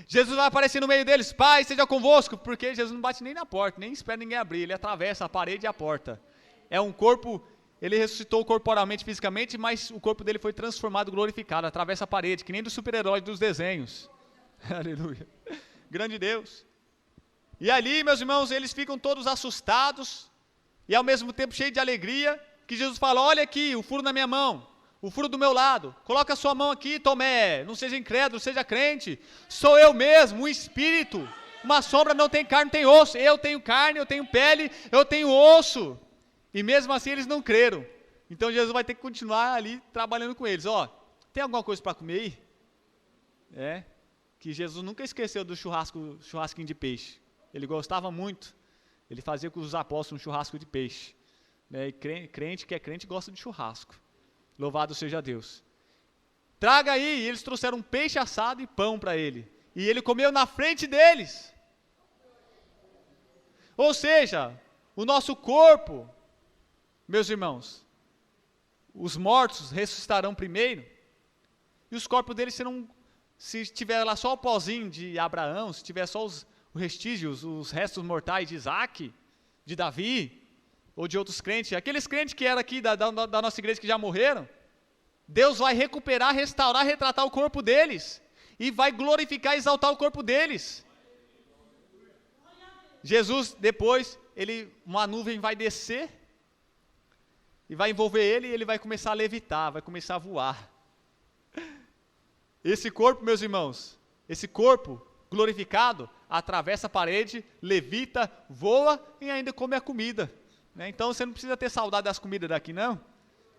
Jesus vai aparecer no meio deles, Pai, seja convosco, porque Jesus não bate nem na porta, nem espera ninguém abrir, ele atravessa a parede e a porta. É um corpo, ele ressuscitou corporalmente, fisicamente, mas o corpo dele foi transformado, glorificado, atravessa a parede, que nem dos super-heróis dos desenhos. Aleluia. Grande Deus. E ali, meus irmãos, eles ficam todos assustados e ao mesmo tempo cheios de alegria, que Jesus fala, olha aqui, o furo na minha mão, o furo do meu lado, coloca a sua mão aqui, Tomé, não seja incrédulo, seja crente, sou eu mesmo, um espírito, uma sombra não tem carne, não tem osso, eu tenho carne, eu tenho pele, eu tenho osso, e mesmo assim eles não creram. Então Jesus vai ter que continuar ali trabalhando com eles, tem alguma coisa para comer aí? Que Jesus nunca esqueceu do churrasquinho de peixe. Ele gostava muito. Ele fazia com os apóstolos um churrasco de peixe. E crente que é crente gosta de churrasco. Louvado seja Deus. Traga aí. E eles trouxeram um peixe assado e pão para ele. E ele comeu na frente deles. Ou seja, o nosso corpo, meus irmãos, os mortos ressuscitarão primeiro. E os corpos deles serão, se tiver lá só o pozinho de Abraão, se tiver só os vestígios, os restos mortais de Isaac, de Davi, ou de outros crentes, aqueles crentes que eram aqui da nossa igreja que já morreram, Deus vai recuperar, restaurar, retratar o corpo deles, e vai glorificar e exaltar o corpo deles. Jesus, depois, uma nuvem vai descer, e vai envolver ele, e ele vai começar a levitar, vai começar a voar. Esse corpo, meus irmãos, esse corpo glorificado, atravessa a parede, levita, voa e ainda come a comida. né? Então você não precisa ter saudade das comidas daqui não,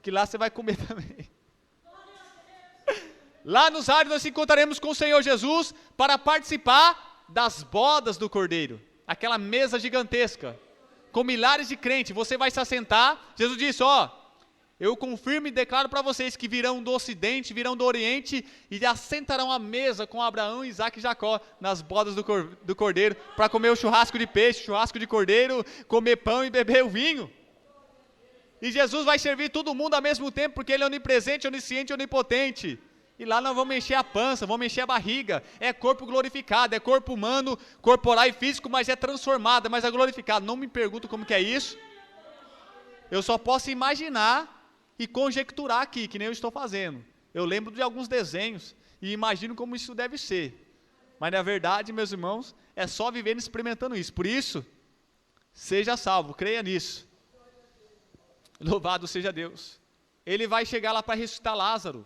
que lá você vai comer também. Lá nos ares nós encontraremos com o Senhor Jesus para participar das bodas do Cordeiro, aquela mesa gigantesca, com milhares de crentes. Você vai se assentar. Jesus disse, eu confirmo e declaro para vocês que virão do ocidente, virão do oriente e assentarão à mesa com Abraão, Isaac e Jacó nas bodas do Cordeiro para comer o churrasco de peixe, churrasco de cordeiro, comer pão e beber o vinho. E Jesus vai servir todo mundo ao mesmo tempo, porque Ele é onipresente, onisciente e onipotente. E lá nós vamos encher a pança, vamos encher a barriga. É corpo glorificado, é corpo humano, corporal e físico, mas é transformado, mas é glorificado. Não me pergunto como que é isso. Eu só posso imaginar e conjecturar aqui, que nem eu estou fazendo. Eu lembro de alguns desenhos e imagino como isso deve ser. Mas na verdade, meus irmãos, é só vivendo experimentando isso. Por isso, seja salvo, creia nisso. Louvado seja Deus. Ele vai chegar lá para ressuscitar Lázaro.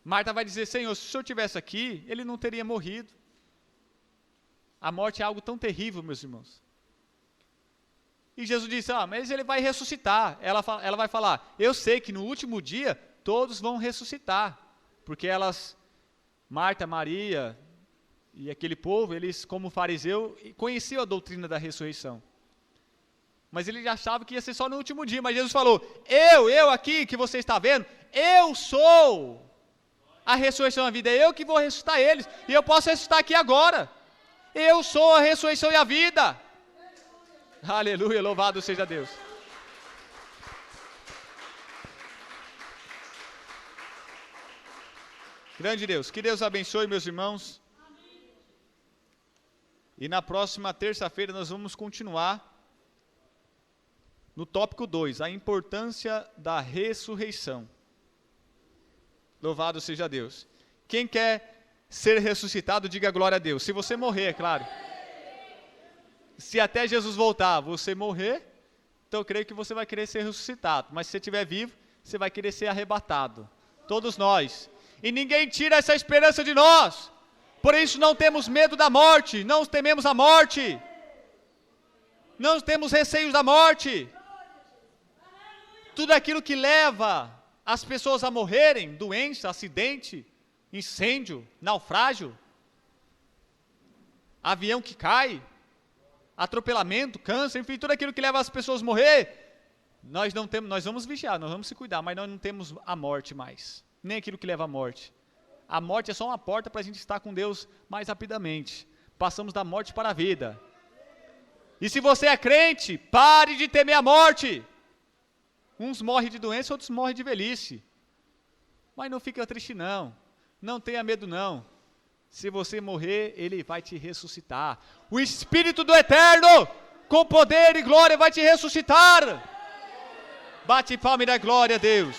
Marta vai dizer, Senhor, se o Senhor estivesse aqui, ele não teria morrido. A morte é algo tão terrível, meus irmãos. E Jesus disse, mas ele vai ressuscitar. Ela vai falar, eu sei que no último dia, todos vão ressuscitar. Porque Marta, Maria e aquele povo, eles como fariseu, conheciam a doutrina da ressurreição. Mas ele achava que ia ser só no último dia. Mas Jesus falou, eu aqui que você está vendo, eu sou a ressurreição e a vida, é eu que vou ressuscitar eles, e eu posso ressuscitar aqui agora. Eu sou a ressurreição e a vida. Aleluia, louvado seja Deus. Grande Deus, que Deus abençoe, meus irmãos. E na próxima terça-feira nós vamos continuar no tópico 2, a importância da ressurreição. Louvado seja Deus. Quem quer ser ressuscitado, diga glória a Deus. Se você morrer, é claro. Se até Jesus voltar, você morrer, então eu creio que você vai querer ser ressuscitado. Mas se você estiver vivo, você vai querer ser arrebatado. Todos nós. E ninguém tira essa esperança de nós. Por isso não temos medo da morte, não tememos a morte. Não temos receios da morte. Tudo aquilo que leva as pessoas a morrerem, doença, acidente, incêndio, naufrágio, avião que cai, atropelamento, câncer, enfim, tudo aquilo que leva as pessoas a morrer, nós vamos vigiar, nós vamos se cuidar, mas nós não temos a morte mais, nem aquilo que leva à morte. A morte é só uma porta para a gente estar com Deus mais rapidamente. Passamos da morte para a vida. E se você é crente, pare de temer a morte. Uns morrem de doença, outros morrem de velhice. Mas não fica triste não. Não tenha medo não. Se você morrer, Ele vai te ressuscitar. O Espírito do Eterno, com poder e glória, vai te ressuscitar. Bate palma e dá glória a Deus.